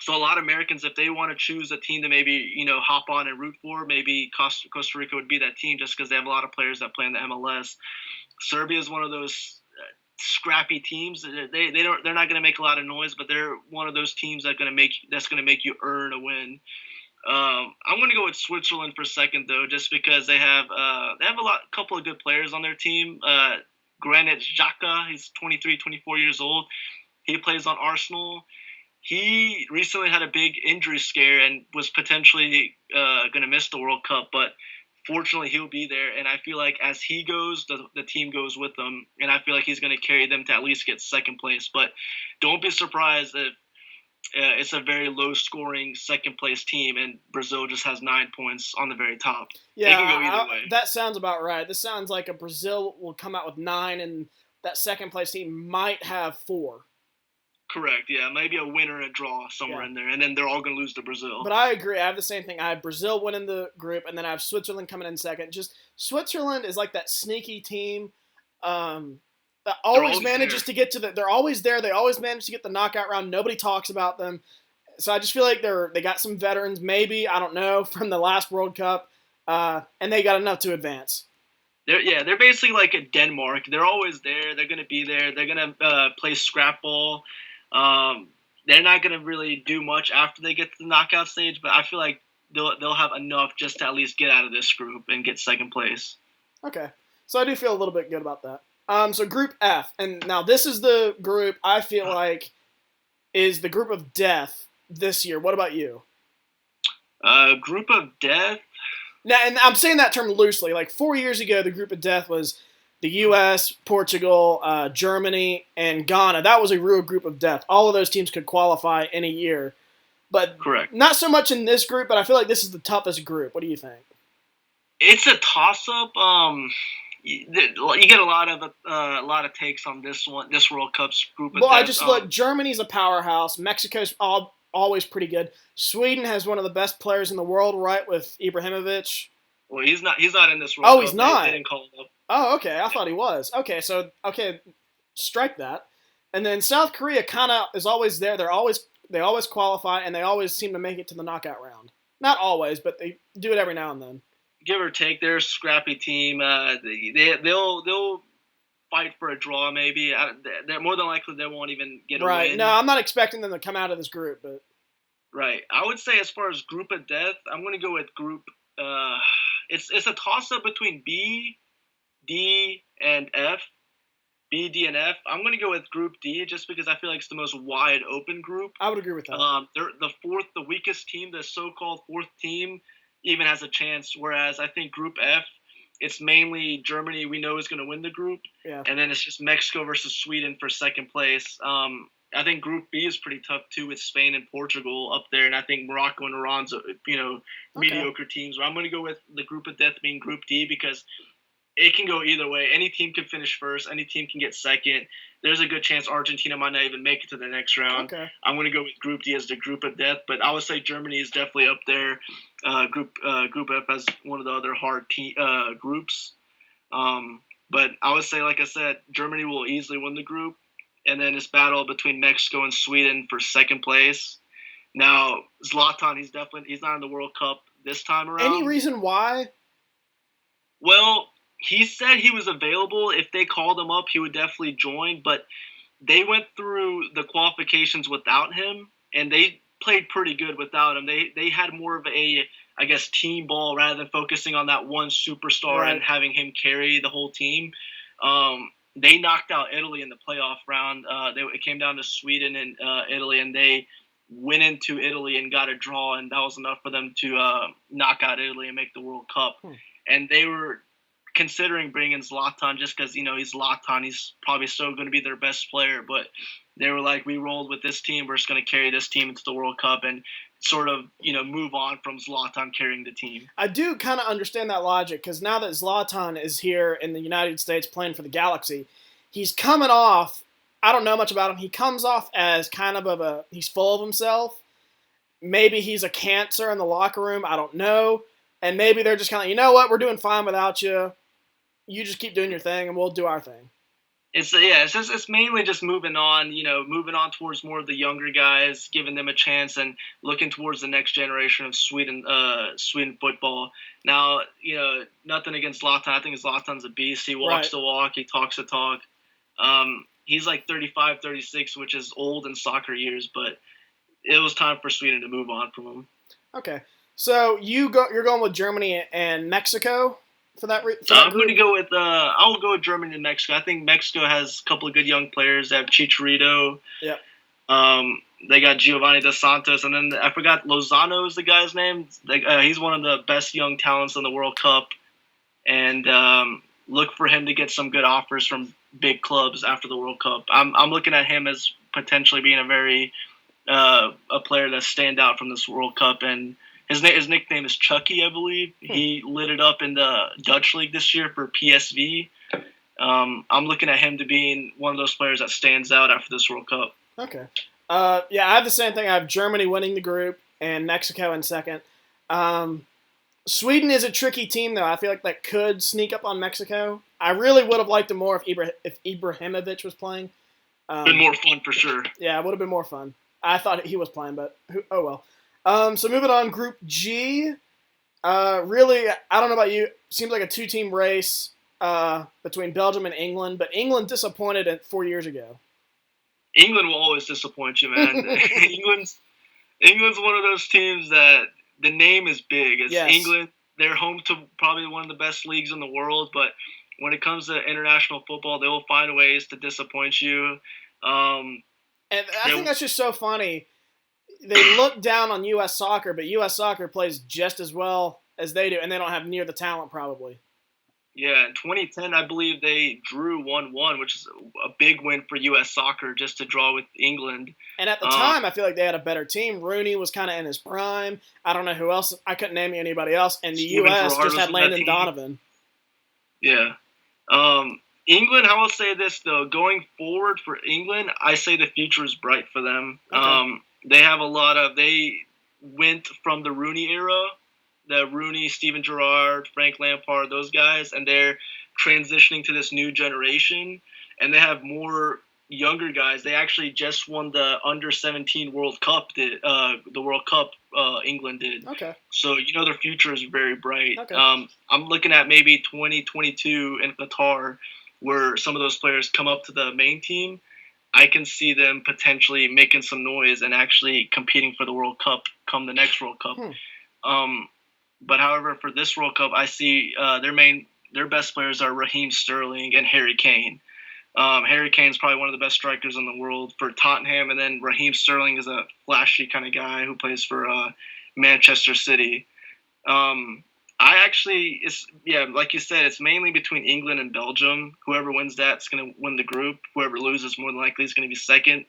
So a lot of Americans, if they want to choose a team to maybe hop on and root for, maybe Costa Rica would be that team just because they have a lot of players that play in the MLS. Serbia is one of those scrappy teams. They're not going to make a lot of noise, but they're one of those teams that's going to make you earn a win. I'm going to go with Switzerland for second, though, just because they have a couple of good players on their team. Granit Xhaka, he's 23, 24 years old. He plays on Arsenal. he recently had a big injury scare and was potentially going to miss the World Cup, but fortunately he'll be there. And I feel like as he goes, the team goes with him, and I feel like he's going to carry them to at least get second place. But don't be surprised if it's a very low-scoring second-place team, and Brazil just has 9 points on the very top. Yeah, it can go either way. That sounds about right. This sounds like a Brazil will come out with 9, and that second-place team might have 4. Correct, yeah. Maybe a win or a draw somewhere in there, and then they're all going to lose to Brazil. But I agree. I have the same thing. I have Brazil winning the group, and then I have Switzerland coming in second. Just Switzerland is like that sneaky team that always manages to get to the – they're always there. They always manage to get the knockout round. Nobody talks about them. So I just feel like they got some veterans, maybe, I don't know, from the last World Cup, and they got enough to advance. They're basically like a Denmark. They're always there. They're going to be there. They're going to play scrap ball. They're not going to really do much after they get to the knockout stage, but I feel like they'll have enough just to at least get out of this group and get second place. Okay. So I do feel a little bit good about that. So Group F, and now this is the group I feel like is the group of death this year. What about you? Group of death? Now, and I'm saying that term loosely. Like 4 years ago, the group of death was the U.S., Portugal, Germany, and Ghana. That was a real group of death. All of those teams could qualify in a year. But correct. Not so much in this group, but I feel like this is the toughest group. What do you think? It's a toss-up. You get a lot of takes on this World Cup's group of death. I just look. Germany's a powerhouse. Mexico's always pretty good. Sweden has one of the best players in the world, right, with Ibrahimovic. Well, he's not in this World Cup. Oh, he's not. They didn't call him up. Oh, okay. I thought he was. Okay, strike that. And then South Korea kind of is always there. They always qualify, and they always seem to make it to the knockout round. Not always, but they do it every now and then. Give or take, they're a scrappy team. They'll fight for a draw, maybe. They're more than likely they won't even get a win. Right. No, I'm not expecting them to come out of this group, but right. I would say as far as group of death, I'm going to go with group. It's a toss up between B, D, and F. B, D, and F. I'm going to go with Group D just because I feel like it's the most wide open group. I would agree with that. They're the weakest team, the so-called fourth team, even has a chance. Whereas I think Group F, it's mainly Germany we know is going to win the group. Yeah. And then it's just Mexico versus Sweden for second place. I think Group B is pretty tough too with Spain and Portugal up there. And I think Morocco and Iran's, mediocre teams. But I'm going to go with the group of death being Group D because it can go either way. Any team can finish first. Any team can get second. There's a good chance Argentina might not even make it to the next round. Okay. I'm going to go with Group D as the group of death, but I would say Germany is definitely up there. Group F as one of the other hard groups. But I would say, like I said, Germany will easily win the group, and then it's battle between Mexico and Sweden for second place. Now, Zlatan, he's not in the World Cup this time around. Any reason why? Well, he said he was available. If they called him up, he would definitely join. But they went through the qualifications without him, and they played pretty good without him. They had more of a, I guess, team ball rather than focusing on that one superstar right. and having him carry the whole team. They knocked out Italy in the playoff round. It came down to Sweden and Italy, and they went into Italy and got a draw, and that was enough for them to knock out Italy and make the World Cup. And they were considering bringing Zlatan just because, he's Zlatan. He's probably still going to be their best player. But they were like, we rolled with this team. We're just going to carry this team into the World Cup and sort of, move on from Zlatan carrying the team. I do kind of understand that logic because now that Zlatan is here in the United States playing for the Galaxy, he's coming off, I don't know much about him, he comes off as kind of he's full of himself. Maybe he's a cancer in the locker room. I don't know. And maybe they're just kind of, you know what, we're doing fine without you. You just keep doing your thing, and we'll do our thing. It's mainly just moving on towards more of the younger guys, giving them a chance, and looking towards the next generation of Sweden football. Now, nothing against Zlatan. I think Zlatan's a beast. He walks the walk. He talks the talk. He's like 35, 36, which is old in soccer years, but it was time for Sweden to move on from him. Okay, so you're going with Germany and Mexico. I'm going to go with I'll go with Germany and Mexico. I think Mexico has a couple of good young players. They have Chicharito. Yeah. They got Giovanni Dos Santos, and then I forgot Lozano is the guy's name. He's one of the best young talents in the World Cup, and look for him to get some good offers from big clubs after the World Cup. I'm looking at him as potentially being a player that stand out from this World Cup, and his nickname is Chucky, I believe. He lit it up in the Dutch league this year for PSV. I'm looking at him to being one of those players that stands out after this World Cup. Okay. Yeah, I have the same thing. I have Germany winning the group and Mexico in second. Sweden is a tricky team, though. I feel like that could sneak up on Mexico. I really would have liked it more if Ibrahimovic was playing. Been more fun for sure. Yeah, it would have been more fun. I thought he was playing, but oh well. So moving on, Group G. Really, I don't know about you. Seems like a two-team race between Belgium and England, but England disappointed 4 years ago. England will always disappoint you, man. England's one of those teams that the name is big. It's yes. England. They're home to probably one of the best leagues in the world, but when it comes to international football, they will find ways to disappoint you. And I think that's just so funny. They look down on U.S. soccer, but U.S. soccer plays just as well as they do, and they don't have near the talent probably. Yeah, in 2010, I believe they drew 1-1, which is a big win for U.S. soccer just to draw with England. And at the time, I feel like they had a better team. Rooney was kind of in his prime. I don't know who else. I couldn't name anybody else. And the U.S. just had Landon Donovan. Yeah. England, I will say this, though. Going forward for England, I say the future is bright for them. Okay. They went from the Rooney era, the Rooney, Steven Gerrard, Frank Lampard, those guys, and they're transitioning to this new generation, and they have more younger guys. They actually just won the under-17 World Cup, the World Cup England did. Okay. So, their future is very bright. Okay. I'm looking at maybe 2022 in Qatar, where some of those players come up to the main team. I can see them potentially making some noise and actually competing for the World Cup come the next World Cup. But however, for this World Cup, I see their best players are Raheem Sterling and Harry Kane. Harry Kane is probably one of the best strikers in the world for Tottenham, and then Raheem Sterling is a flashy kind of guy who plays for Manchester City. Like you said, it's mainly between England and Belgium. Whoever wins that's going to win the group. Whoever loses, more than likely, is going to be second.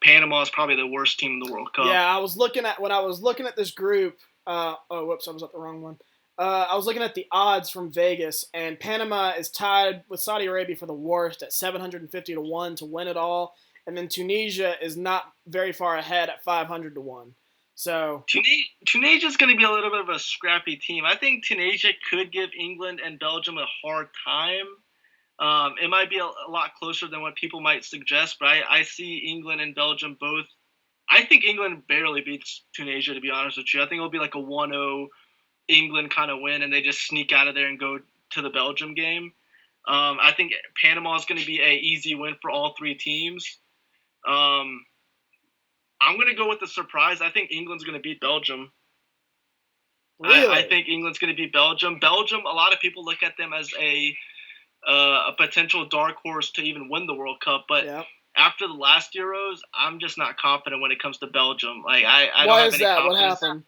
Panama is probably the worst team in the World Cup. Yeah, when I was looking at this group. I was at the wrong one. I was looking at the odds from Vegas, and Panama is tied with Saudi Arabia for the worst at 750 to 1 to win it all, and then Tunisia is not very far ahead at 500 to 1. So Tunisia is going to be a little bit of a scrappy team. I think Tunisia could give England and Belgium a hard time. It might be a lot closer than what people might suggest, but I see England and Belgium both. I think England barely beats Tunisia, to be honest with you. I think it'll be like a 1-0 England kind of win, and they just sneak out of there and go to the Belgium game. I think Panama is going to be an easy win for all three teams. I'm going to go with the surprise. I think England's going to beat Belgium. Really? I think England's going to beat Belgium. Belgium, a lot of people look at them as a potential dark horse to even win the World Cup, but after the last Euros, I'm just not confident when it comes to Belgium. Like I don't Why have is any that? confidence. What happened?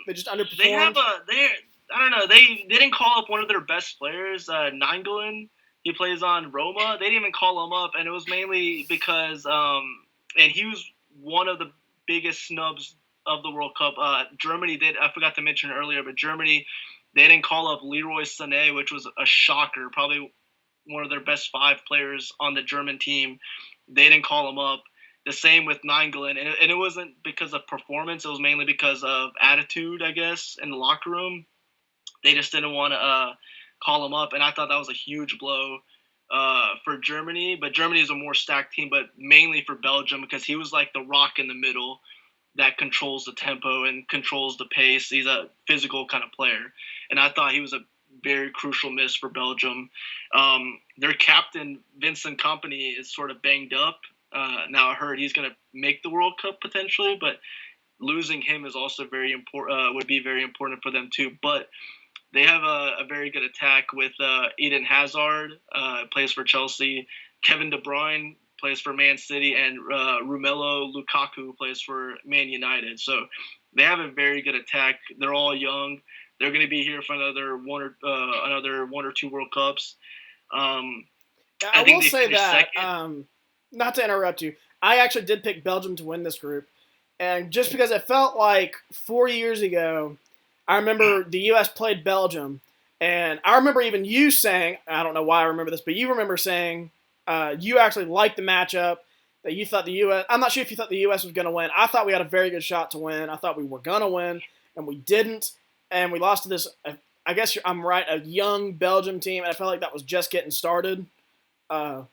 They just underperformed. I don't know. They didn't call up one of their best players, Nainggolan. He plays on Roma. They didn't even call him up, and it was mainly because and he was one of the biggest snubs of the World Cup. Germany did. I forgot to mention earlier, but Germany, they didn't call up Leroy Sané, which was a shocker. Probably one of their best 5 players on the German team. They didn't call him up. The same with Nainggolan, and it wasn't because of performance. It was mainly because of attitude, I guess, in the locker room. They just didn't want to call him up, and I thought that was a huge blow for Germany. But Germany is a more stacked team, but mainly for Belgium because he was like the rock in the middle that controls the tempo and controls the pace. He's a physical kind of player, and I thought he was a very crucial miss for Belgium. Their captain, Vincent Kompany, is sort of banged up. Now I heard he's going to make the World Cup potentially, but losing him is also very important. Would be very important for them too. But they have a very good attack with Eden Hazard, plays for Chelsea. Kevin De Bruyne plays for Man City, and Romelu Lukaku plays for Man United. So they have a very good attack. They're all young. They're going to be here for another one or two World Cups. I will say that, not to interrupt you, I actually did pick Belgium to win this group. And just because it felt like 4 years ago, I remember the U.S. played Belgium. And I remember even you saying, I don't know why I remember this, but you remember saying you actually liked the matchup, that you thought the U.S. I'm not sure if you thought the U.S. was going to win. I thought we had a very good shot to win. I thought we were going to win, and we didn't. And we lost to this, I guess I'm right, a young Belgium team, and I felt like that was just getting started. And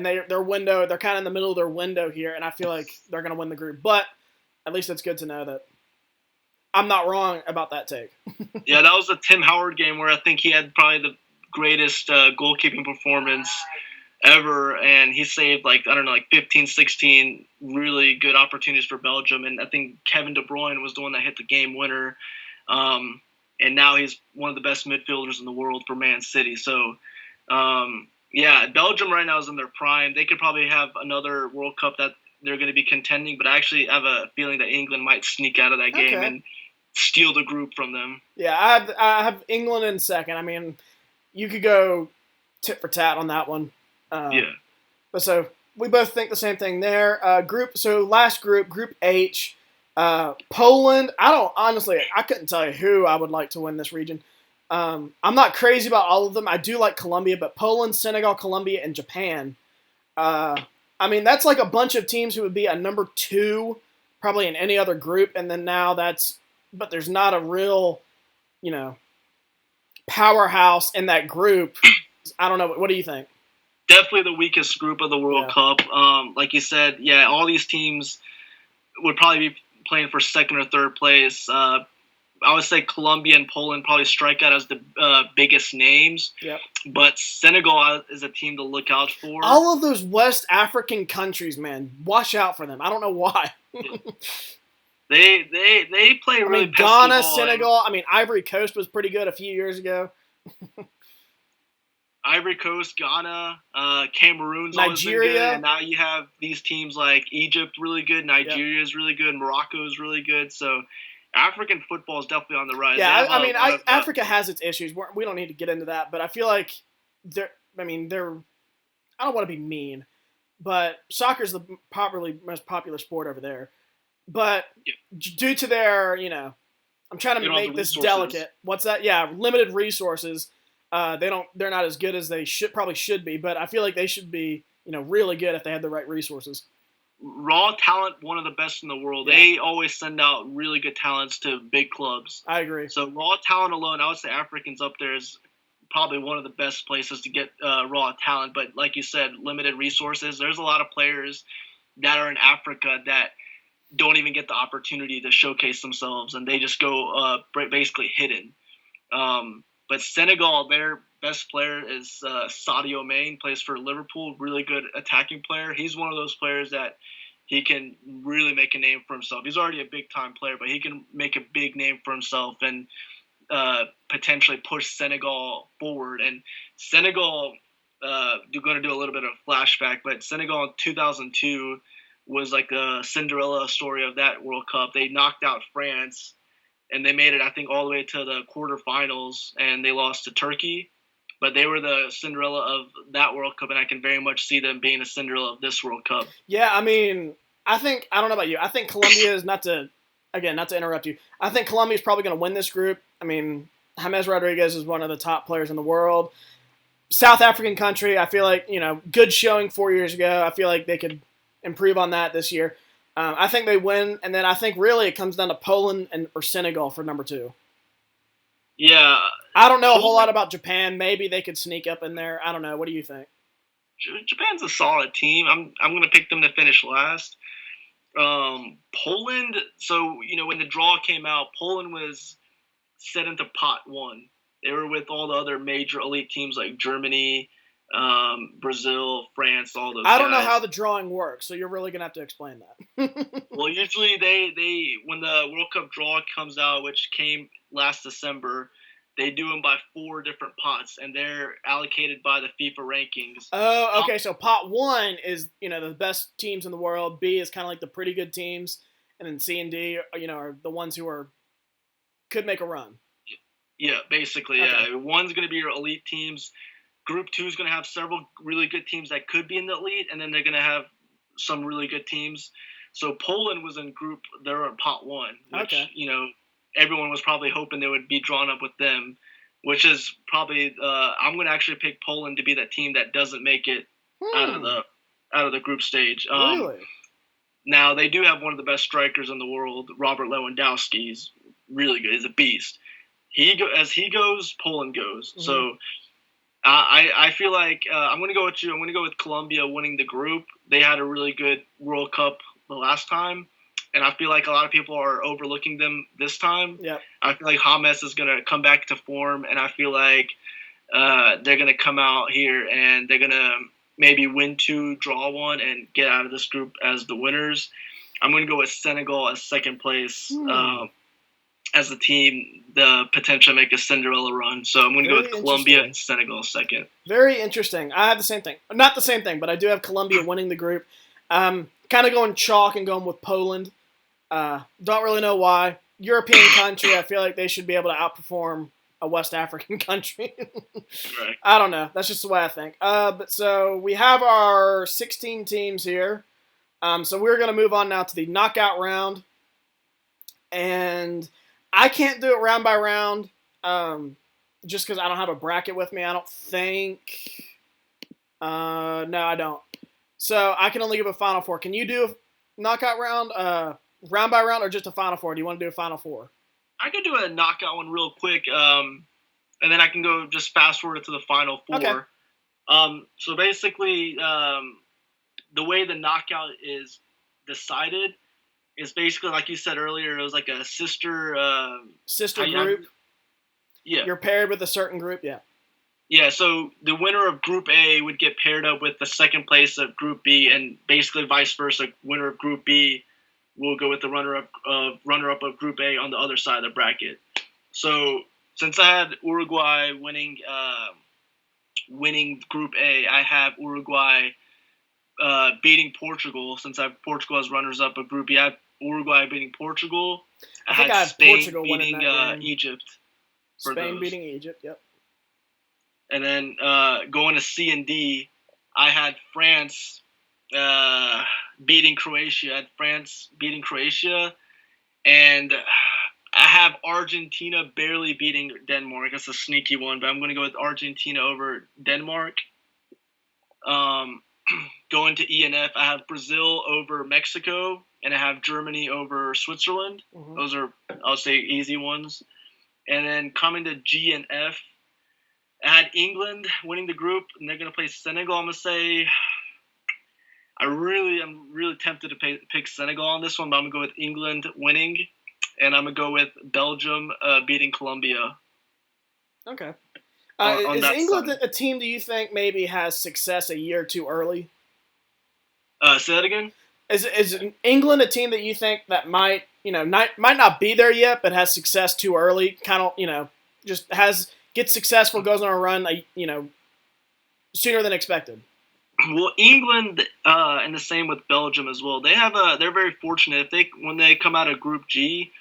their window, they're kind of in the middle of their window here, and I feel like they're going to win the group. But at least it's good to know that I'm not wrong about that take. Yeah, that was a Tim Howard game where I think he had probably the greatest goalkeeping performance ever, and he saved, 15, 16 really good opportunities for Belgium. And I think Kevin De Bruyne was the one that hit the game winner. And now he's one of the best midfielders in the world for Man City. So, yeah, Belgium right now is in their prime. They could probably have another World Cup that they're going to be contending, but I actually have a feeling that England might sneak out of that game and steal the group from them. Yeah, I have England in second. I mean, you could go tit for tat on that one. Yeah. But so we both think the same thing there. Last group, Group H, Poland. I couldn't tell you who I would like to win this region. I'm not crazy about all of them. I do like Colombia, but Poland, Senegal, Colombia, and Japan. That's like a bunch of teams who would be a number 2 probably in any other group, and then but there's not a real, powerhouse in that group. I don't know. What do you think? Definitely the weakest group of the World Cup. Like you said, yeah, all these teams would probably be playing for second or third place. I would say Colombia and Poland probably strike out as the biggest names. Yep. But Senegal is a team to look out for. All of those West African countries, man, watch out for them. I don't know why. They play really pesky Ghana, ball. Senegal. Ivory Coast was pretty good a few years ago. Ivory Coast, Ghana, Cameroon's Nigeria. always been good, and now you have these teams like Egypt really good, Nigeria is really good, Morocco is really good. So African football is definitely on the rise. Yeah, Africa has its issues. We don't need to get into that, but I feel like they're. I don't want to be mean, but soccer is the most popular sport over there. But due to their, I'm trying to make this delicate. What's that? Yeah, limited resources. They're not as good as they probably should be, but I feel like they should be, really good if they had the right resources. Raw talent, one of the best in the world. Yeah. They always send out really good talents to big clubs. I agree. So raw talent alone, I would say Africans up there is probably one of the best places to get raw talent. But like you said, limited resources. There's a lot of players that are in Africa that don't even get the opportunity to showcase themselves, and they just go basically hidden. But Senegal, their best player is Sadio Mane, plays for Liverpool, really good attacking player. He's one of those players that he can really make a name for himself. He's already a big-time player, but he can make a big name for himself and potentially push Senegal forward. And Senegal, you're going to do a little bit of flashback, but Senegal in 2002 was like a Cinderella story of that World Cup. They knocked out France, and they made it, I think, all the way to the quarterfinals, and they lost to Turkey. But they were the Cinderella of that World Cup, and I can very much see them being a Cinderella of this World Cup. Yeah, I don't know about you. I think Colombia is, not to interrupt you, I think Colombia is probably going to win this group. James Rodriguez is one of the top players in the world. South African country, I feel like, good showing 4 years ago. I feel like they could improve on that this year. I think they win, and then I think really it comes down to Poland or Senegal for number 2. Yeah. I don't know a whole lot about Japan. Maybe they could sneak up in there. I don't know. What do you think? Japan's a solid team. I'm going to pick them to finish last. Poland, so, when the draw came out, Poland was set into pot 1. They were with all the other major elite teams like Germany, Brazil, France, all those guys. I don't know how the drawing works, so you're really going to have to explain that. Well, usually they when the World Cup draw comes out, which came last December, they do them by 4 different pots, and they're allocated by the FIFA rankings. Oh, okay. So pot 1 is the best teams in the world. B is kind of like the pretty good teams, and then C and D are the ones who could make a run. Yeah, basically. Okay. Yeah. One's going to be your elite teams. Group 2 is going to have several really good teams that could be in the elite, and then they're going to have some really good teams. So Poland was in they're in pot 1, which, everyone was probably hoping they would be drawn up with them, which is probably, I'm going to actually pick Poland to be that team that doesn't make it out of the group stage. Really? Now, they do have one of the best strikers in the world, Robert Lewandowski. He's really good. He's a beast. As he goes, Poland goes. Mm-hmm. So I feel like I'm going to go with you. I'm going to go with Colombia winning the group. They had a really good World Cup the last time, and I feel like a lot of people are overlooking them this time. Yeah. I feel like James is going to come back to form, and I feel like they're going to come out here and they're going to maybe win 2, draw 1, and get out of this group as the winners. I'm going to go with Senegal as second place. As the team, the potential to make a Cinderella run. So I'm going to go with Colombia and Senegal second. Very interesting. I have the same thing. Not the same thing, but I do have Colombia winning the group. Kind of going chalk and going with Poland. Don't really know why. European country, I feel like they should be able to outperform a West African country. Right. I don't know. That's just the way I think. But so we have our 16 teams here. So we're going to move on now to the knockout round. And I can't do it round by round, just because I don't have a bracket with me. I don't think. No, I don't. So I can only give a Final Four. Can you do a knockout round, round by round, or just a Final Four? Do you want to do a Final Four? I can do a knockout one real quick, and then I can go just fast forward to the Final Four. Okay. So basically, the way the knockout is decided. It's basically, like you said earlier, it was like a sister group. Yeah. You're paired with a certain group, yeah. Yeah, so the winner of Group A would get paired up with the second place of Group B, and basically vice versa. Winner of Group B will go with the runner-up of Group A on the other side of the bracket. So since I had Uruguay winning Group A, I have Uruguay beating Portugal. Since I have Portugal as runners-up of Group B, I have Uruguay beating Portugal. I had Spain Portugal beating Egypt. Spain beating Egypt, yep. And then going to C and D, I had France beating Croatia. I had France beating Croatia. And I have Argentina barely beating Denmark. That's a sneaky one, but I'm going to go with Argentina over Denmark. Going to E and F, I have Brazil over Mexico, and I have Germany over Switzerland. Mm-hmm. Those are, I'll say, easy ones. And then coming to G and F, I had England winning the group, and they're going to play Senegal. I'm going to say I'm really tempted to pick Senegal on this one, but I'm going to go with England winning, and I'm going to go with Belgium beating Colombia. Okay. Is England a team do you think maybe has success a year too early? Say that again? Is England a team that you think that might not be there yet, but has success too early? Kind of, just gets successful, goes on a run, sooner than expected. Well, England, and the same with Belgium as well. They're very fortunate. When they come out of Group G,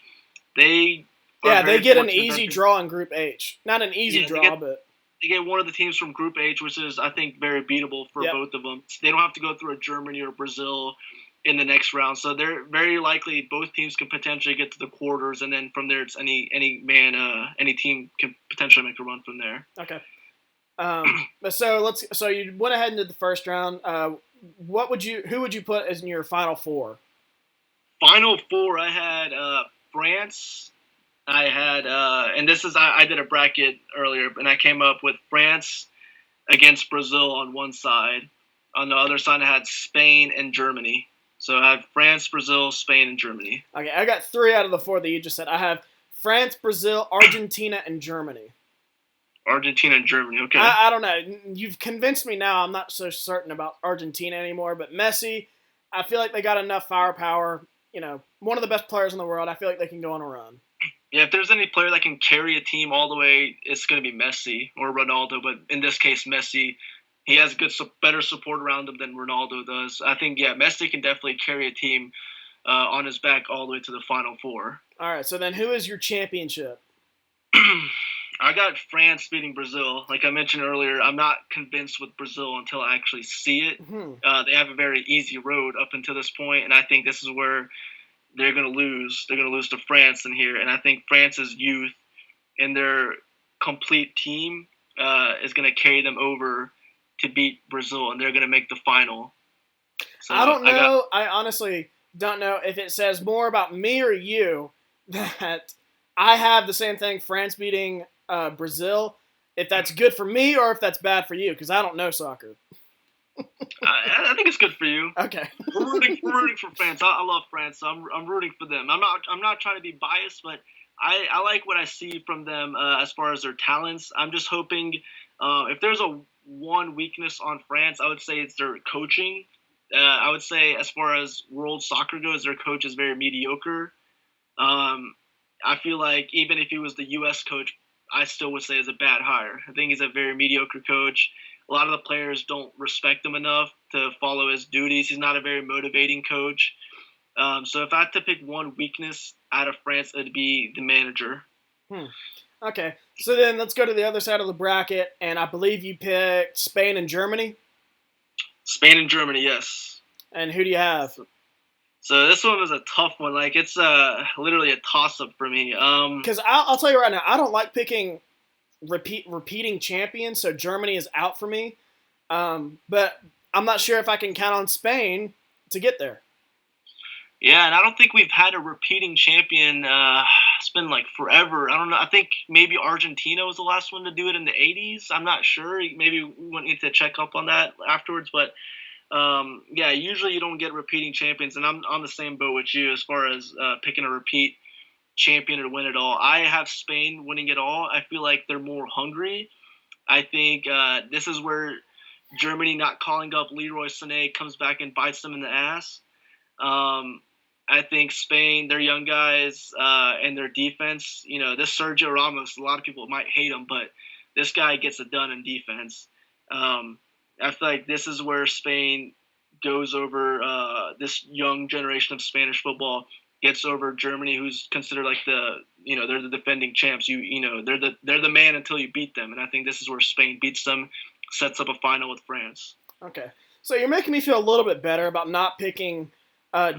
they get an easy draw in Group H. Not an easy draw, but they get one of the teams from Group H, which is, I think, very beatable for both of them. They don't have to go through a Germany or Brazil in the next round. So they're very likely both teams can potentially get to the quarters, and then from there it's any team can potentially make a run from there. Okay. So you went ahead and did the first round. Who would you put as in your Final Four? Final Four, I had France. I had, and this is, I did a bracket earlier, and I came up with France against Brazil on one side. On the other side, I had Spain and Germany. So I have France, Brazil, Spain, and Germany. Okay, I got 3 out of the 4 that you just said. I have France, Brazil, Argentina, and Germany. Argentina and Germany, okay. I don't know. You've convinced me now. I'm not so certain about Argentina anymore, but Messi, I feel like they got enough firepower. One of the best players in the world. I feel like they can go on a run. Yeah, if there's any player that can carry a team all the way, it's going to be Messi or Ronaldo. But in this case, Messi, he has better support around him than Ronaldo does. I think, yeah, Messi can definitely carry a team on his back all the way to the Final Four. All right, so then who is your championship? I got France beating Brazil. Like I mentioned earlier, I'm not convinced with Brazil until I actually see it. They have a very easy road up until this point, and I think this is where they're going to lose. They're going to lose to France in here, and I think France's youth and their complete team is going to carry them over to beat Brazil, and they're going to make the final. So I don't know. I honestly don't know if it says more about me or you that I have the same thing, France beating Brazil, if that's good for me or if that's bad for you, because I don't know soccer. I think it's good for you. Okay. We're rooting for France. I love France, so I'm rooting for them. I'm not trying to be biased, but I like what I see from them as far as their talents. I'm just hoping if there's one weakness on France, I would say it's their coaching. I would say as far as world soccer goes, their coach is very mediocre. I feel like even if he was the U.S. coach, I still would say it's a bad hire. I think he's a very mediocre coach. A lot of the players don't respect him enough to follow his duties. He's not a very motivating coach. So if I had to pick one weakness out of France, it'd be the manager. Okay, so then let's go to the other side of the bracket, and I believe you picked Spain and Germany? Spain and Germany, yes. And who do you have? So this one was a tough one. Like, it's literally a toss-up for me. Because I'll tell you right now, I don't like picking repeating champions, so Germany is out for me. But I'm not sure if I can count on Spain to get there. Yeah, and I don't think we've had a repeating champion. It's been like forever. I don't know. I think maybe Argentina was the last one to do it in the 80s. I'm not sure. Maybe we need to check up on that afterwards. But yeah, usually you don't get repeating champions, and I'm on the same boat with you as far as picking a repeat champion to win it all. I have Spain winning it all. I feel like they're more hungry. I think this is where Germany not calling up Leroy Sané comes back and bites them in the ass. I think Spain, their young guys, and their defense, this Sergio Ramos, a lot of people might hate him, but this guy gets it done in defense. I feel like this is where Spain goes over this young generation of Spanish football, gets over Germany, who's considered like they're the defending champs. They're the man until you beat them, and I think this is where Spain beats them, sets up a final with France. Okay, so you're making me feel a little bit better about not picking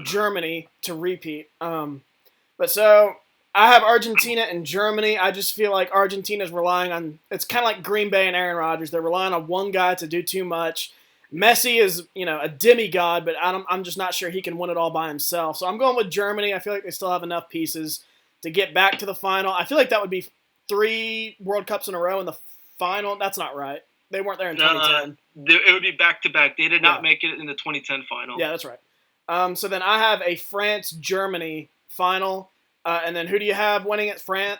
Germany to repeat. But so I have Argentina and Germany. I just feel like Argentina's relying on, it's kind of like Green Bay and Aaron Rodgers. They're relying on one guy to do too much. Messi is, a demigod, but I'm just not sure he can win it all by himself. So I'm going with Germany. I feel like they still have enough pieces to get back to the final. I feel like that would be 3 World Cups in a row in the final. That's not right. They weren't there in 2010. It would be back-to-back. They did not make it in the 2010 final. Yeah, that's right. So then I have a France-Germany final. And then who do you have winning at Spain?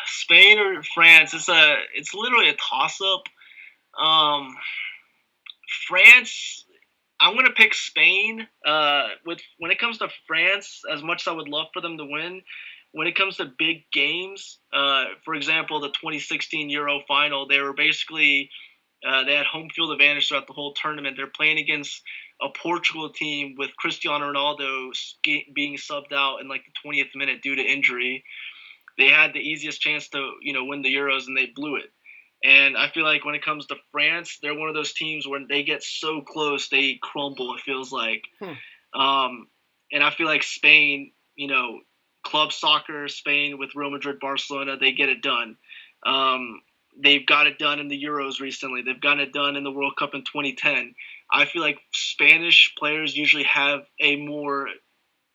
Spain or France? It's literally a toss-up. France, I'm gonna pick Spain. When it comes to France, as much as I would love for them to win, when it comes to big games, for example, the 2016 Euro final, they were basically they had home field advantage throughout the whole tournament. They're playing against a Portugal team with Cristiano Ronaldo being subbed out in like the 20th minute due to injury. They had the easiest chance to win the Euros, and they blew it. And I feel like when it comes to France, they're one of those teams when they get so close, they crumble, it feels like. And I feel like Spain, club soccer, Spain with Real Madrid, Barcelona, they get it done. They've got it done in the Euros recently. They've gotten it done in the World Cup in 2010. I feel like Spanish players usually have a more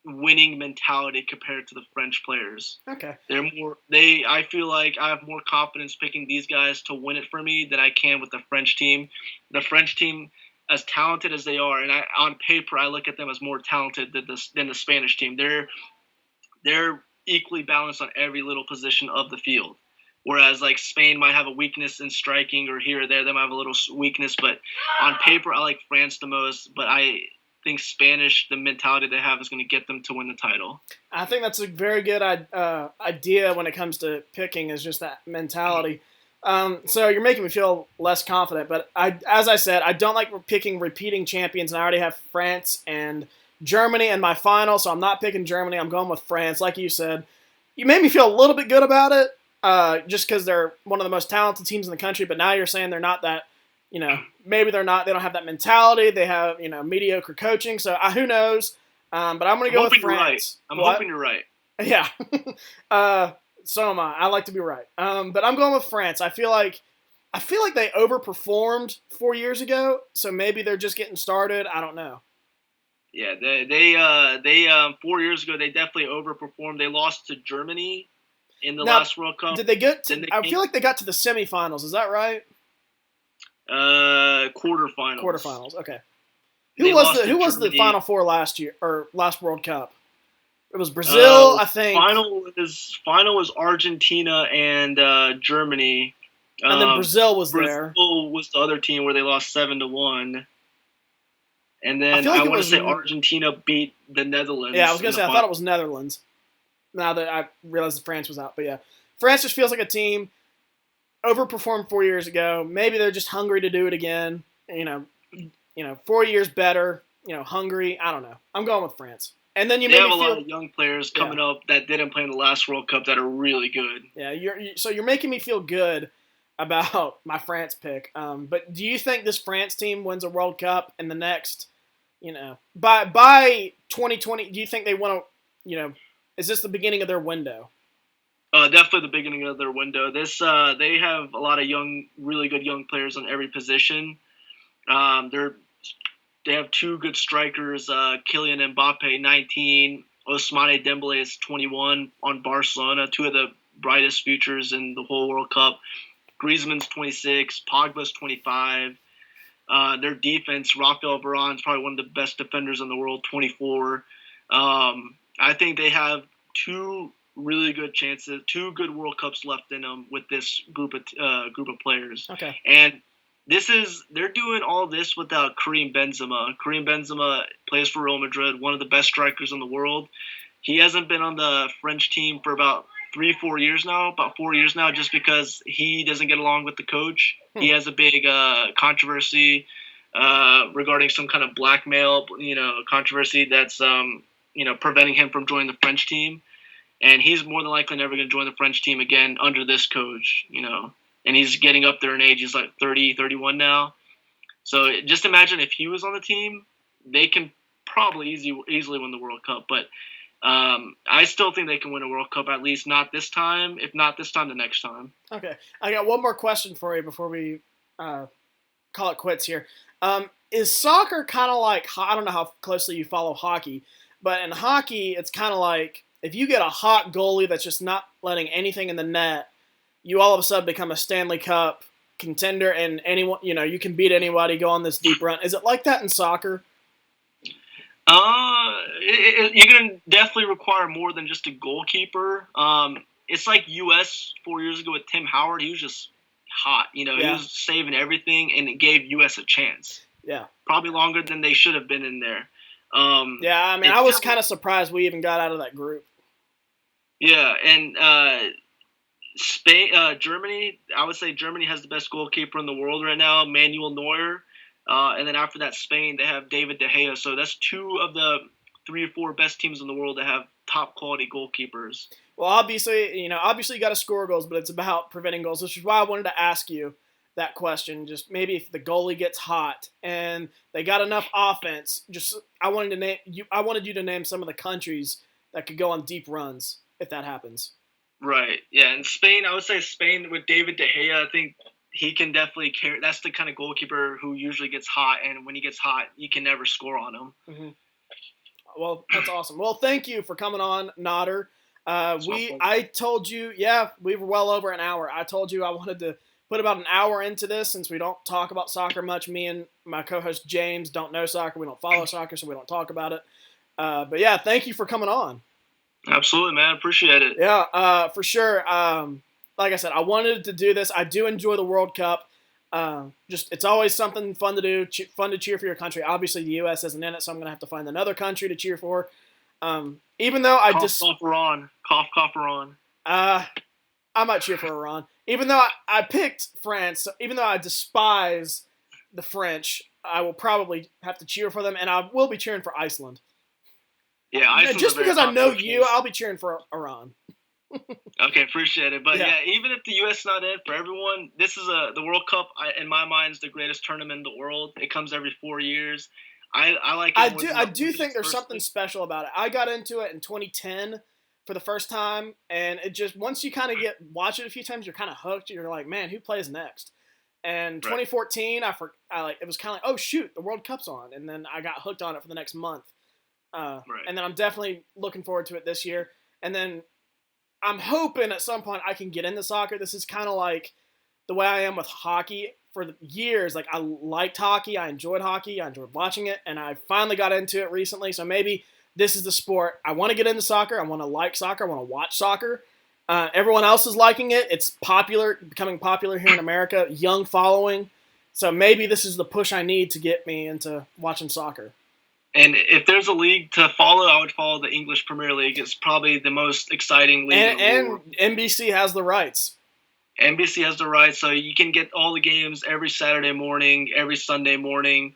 winning mentality compared to the French players. Okay. I feel like I have more confidence picking these guys to win it for me than I can with the French team. The French team, as talented as they are, and on paper I look at them as more talented than the Spanish team. They're equally balanced on every little position of the field. Whereas like Spain might have a weakness in striking, or here or there they might have a little weakness, but on paper I like France the most. But I think Spanish, the mentality they have, is going to get them to win the title. I think that's a very good idea when it comes to picking, is just that mentality. So you're making me feel less confident, but as I said, I don't like picking repeating champions, and I already have France and Germany in my final, so I'm not picking Germany. I'm going with France. Like you said, you made me feel a little bit good about it, just because they're one of the most talented teams in the country, but now you're saying they're not that, maybe they don't have that mentality. They have, mediocre coaching, so who knows? But I'm going to go with France. I'm hoping you're right. Yeah. So am I. I like to be right. But I'm going with France. I feel like they overperformed 4 years ago, so maybe they're just getting started. I don't know. Yeah, they 4 years ago they definitely overperformed. They lost to Germany in the last World Cup. Did they get? I feel like they got to the semifinals. Is that right? Quarterfinals. Quarterfinals. Okay. Who was the Final Four last year or last World Cup? It was Brazil, I think. Final was Argentina and Germany. And then Brazil was there. Brazil was the other team where they lost 7-1. And then I want to say Argentina beat the Netherlands. Yeah, I was going to say, I thought it was Netherlands. Now that I realized that France was out. But yeah, France just feels like a team overperformed 4 years ago. Maybe they're just hungry to do it again. 4 years better, hungry. I don't know. I'm going with France. And then they have a lot of young players coming up that didn't play in the last World Cup that are really good. Yeah, you're making me feel good about my France pick. But do you think this France team wins a World Cup in the next, by 2020? Do you think they want to, is this the beginning of their window? Definitely the beginning of their window. They have a lot of really good young players on every position. They have two good strikers, Kylian Mbappe, 19, Ousmane Dembele is 21 on Barcelona, two of the brightest futures in the whole World Cup. Griezmann's 26, Pogba's 25. Their defense, Rafael Varane's probably one of the best defenders in the world, 24. I think they have two really good chances, two good World Cups left in them with this group of players. Okay. And they're doing all this without Karim Benzema. Karim Benzema plays for Real Madrid, one of the best strikers in the world. He hasn't been on the French team for about 4 years now, just because he doesn't get along with the coach. He has a big controversy regarding some kind of blackmail, controversy that's, preventing him from joining the French team. And he's more than likely never going to join the French team again under this coach, And he's getting up there in age. He's like 30, 31 now. So just imagine if he was on the team, they can probably easily win the World Cup. But I still think they can win a World Cup, at least not this time. If not this time, the next time. Okay. I got one more question for you before we call it quits here. Is soccer kind of like, I don't know how closely you follow hockey, but in hockey, it's kind of like if you get a hot goalie that's just not letting anything in the net, you all of a sudden become a Stanley Cup contender, and anyone, you can beat anybody, go on this deep run. Is it like that in soccer? You're going to definitely require more than just a goalkeeper. It's like U.S. 4 years ago with Tim Howard. He was just hot. He was saving everything, and it gave U.S. a chance. Yeah. Probably longer than they should have been in there. I was kind of surprised we even got out of that group. Yeah, and Spain, Germany, I would say Germany has the best goalkeeper in the world right now, Manuel Neuer. And then after that, Spain, they have David De Gea. So that's two of the 3 or 4 best teams in the world that have top quality goalkeepers. Well, obviously you got to score goals, but it's about preventing goals, which is why I wanted to ask you that question. Just maybe if the goalie gets hot and they got enough offense, I wanted you to name some of the countries that could go on deep runs if that happens. Right. Yeah. And Spain, I would say Spain with David De Gea, I think he can definitely carry. That's the kind of goalkeeper who usually gets hot, and when he gets hot, you can never score on him. Mm-hmm. Well, that's awesome. Well, thank you for coming on, Nader. I told you, we were well over an hour. I told you I wanted to put about an hour into this since we don't talk about soccer much. Me and my co-host James don't know soccer. We don't follow soccer, so we don't talk about it. But yeah, thank you for coming on. Absolutely, man. Appreciate it. Yeah, for sure. Like I said, I wanted to do this. I do enjoy the World Cup. Just it's always something fun to do, fun to cheer for your country. Obviously, the U.S. isn't in it, so I'm gonna have to find another country to cheer for. Even though I cough Iran, cough Iran. I might cheer for Iran. Even though I picked France, so even though I despise the French, I will probably have to cheer for them, and I will be cheering for Iceland. Yeah, Iceland's just because I know you, case. I'll be cheering for Iran. Okay, appreciate it. But yeah, even if the U.S. not in, for everyone, this is the World Cup. In my mind, is the greatest tournament in the world. It comes every 4 years. I like it. I do think there's something special about it. I got into it in 2010 for the first time, and it just once you kind of watch it a few times, you're kind of hooked. You're like, man, who plays next? And 2014, I it was kind of like, oh shoot, the World Cup's on, and then I got hooked on it for the next month. And then I'm definitely looking forward to it this year. And then I'm hoping at some point I can get into soccer. This is kind of like the way I am with hockey. For years, like I liked hockey, I enjoyed watching it, and I finally got into it recently. So maybe this is the sport. I want to get into soccer. I want to like soccer. I want to watch soccer. Everyone else is liking it. It's becoming popular here in America, young following. So maybe this is the push I need to get me into watching soccer. And if there's a league to follow, I would follow the English Premier League. It's probably the most exciting league in the world. And NBC has the rights. NBC has the rights, so you can get all the games every Saturday morning, every Sunday morning.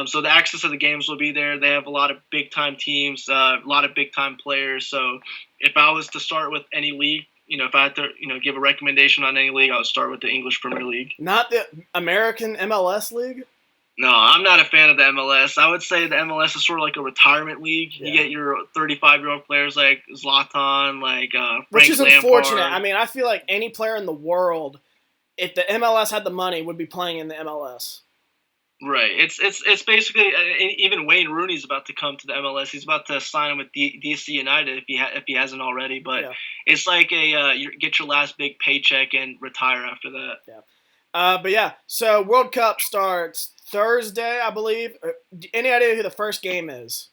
So the access to the games will be there. They have a lot of big-time teams, a lot of big-time players. So if I was to start with any league, if I had to, give a recommendation on any league, I would start with the English Premier League. Not the American MLS league? No, I'm not a fan of the MLS. I would say the MLS is sort of like a retirement league. Yeah. You get your 35-year-old players like Zlatan, like Frank which is Lampard. Unfortunate. I mean, I feel like any player in the world, if the MLS had the money, would be playing in the MLS. Right. It's basically even Wayne Rooney's about to come to the MLS. He's about to sign with DC United if he hasn't already. But it's like you get your last big paycheck and retire after that. Yeah. So World Cup starts Thursday, I believe. Any idea who the first game is?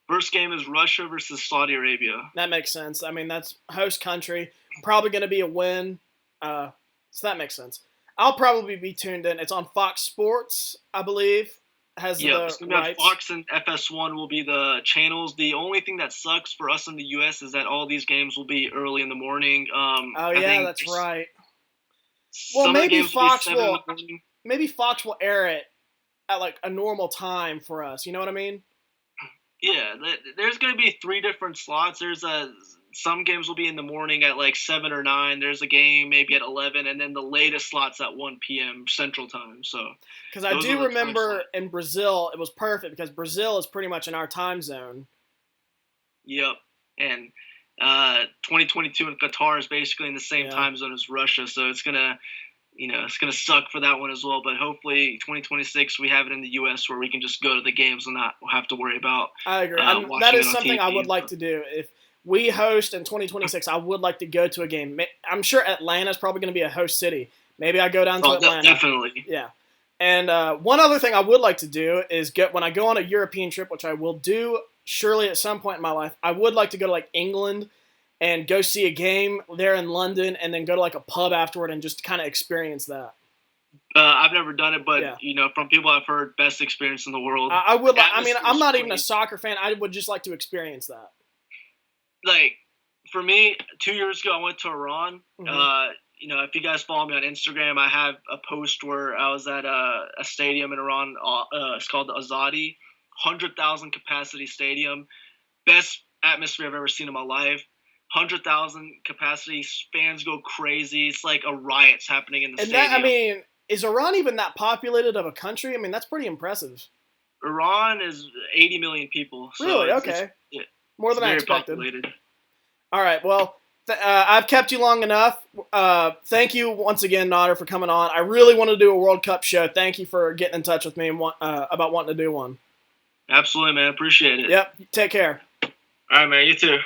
First game is Russia versus Saudi Arabia. That makes sense. I mean, that's host country. Probably going to be a win. So that makes sense. I'll probably be tuned in. It's on Fox Sports, I believe. So Fox and FS1 will be the channels. The only thing that sucks for us in the U.S. is that all these games will be early in the morning. That's right. Well, maybe Fox will air it at like a normal time for us. You know what I mean? Yeah, there's going to be 3 different slots. Some games will be in the morning at like 7 or 9. There's a game maybe at 11, and then the latest slot's at 1 p.m. Central Time. So, because I do remember in Brazil, it was perfect because Brazil is pretty much in our time zone. Yep, and 2022 in Qatar is basically in the same time zone as Russia, so it's gonna suck for that one as well. But hopefully 2026 we have it in the U.S. where we can just go to the games and not have to worry about. I agree. That is something I would like to do. If we host in 2026, I would like to go to a game. I'm sure Atlanta's probably going to be a host city. Maybe I go down to Atlanta. Definitely. Yeah. And one other thing I would like to do is when I go on a European trip, which I will do surely at some point in my life, I would like to go to like England and go see a game there in London and then go to like a pub afterward and just kind of experience that. I've never done it, but from people I've heard, best experience in the world. I would like. I mean, I'm not even a soccer fan. I would just like to experience that. Like for me, 2 years ago, I went to Iran. Mm-hmm. If you guys follow me on Instagram, I have a post where I was at a stadium in Iran. It's called the Azadi, 100,000 capacity stadium, best atmosphere I've ever seen in my life. 100,000 capacity, fans go crazy. It's like a riot's happening in the stadium. Is Iran even that populated of a country? I mean, that's pretty impressive. Iran is 80 million people. So really? Okay. More than I expected. Populated. All right. Well, I've kept you long enough. Thank you once again, Nader, for coming on. I really want to do a World Cup show. Thank you for getting in touch with me about wanting to do one. Absolutely, man. Appreciate it. Yep. Take care. All right, man. You too.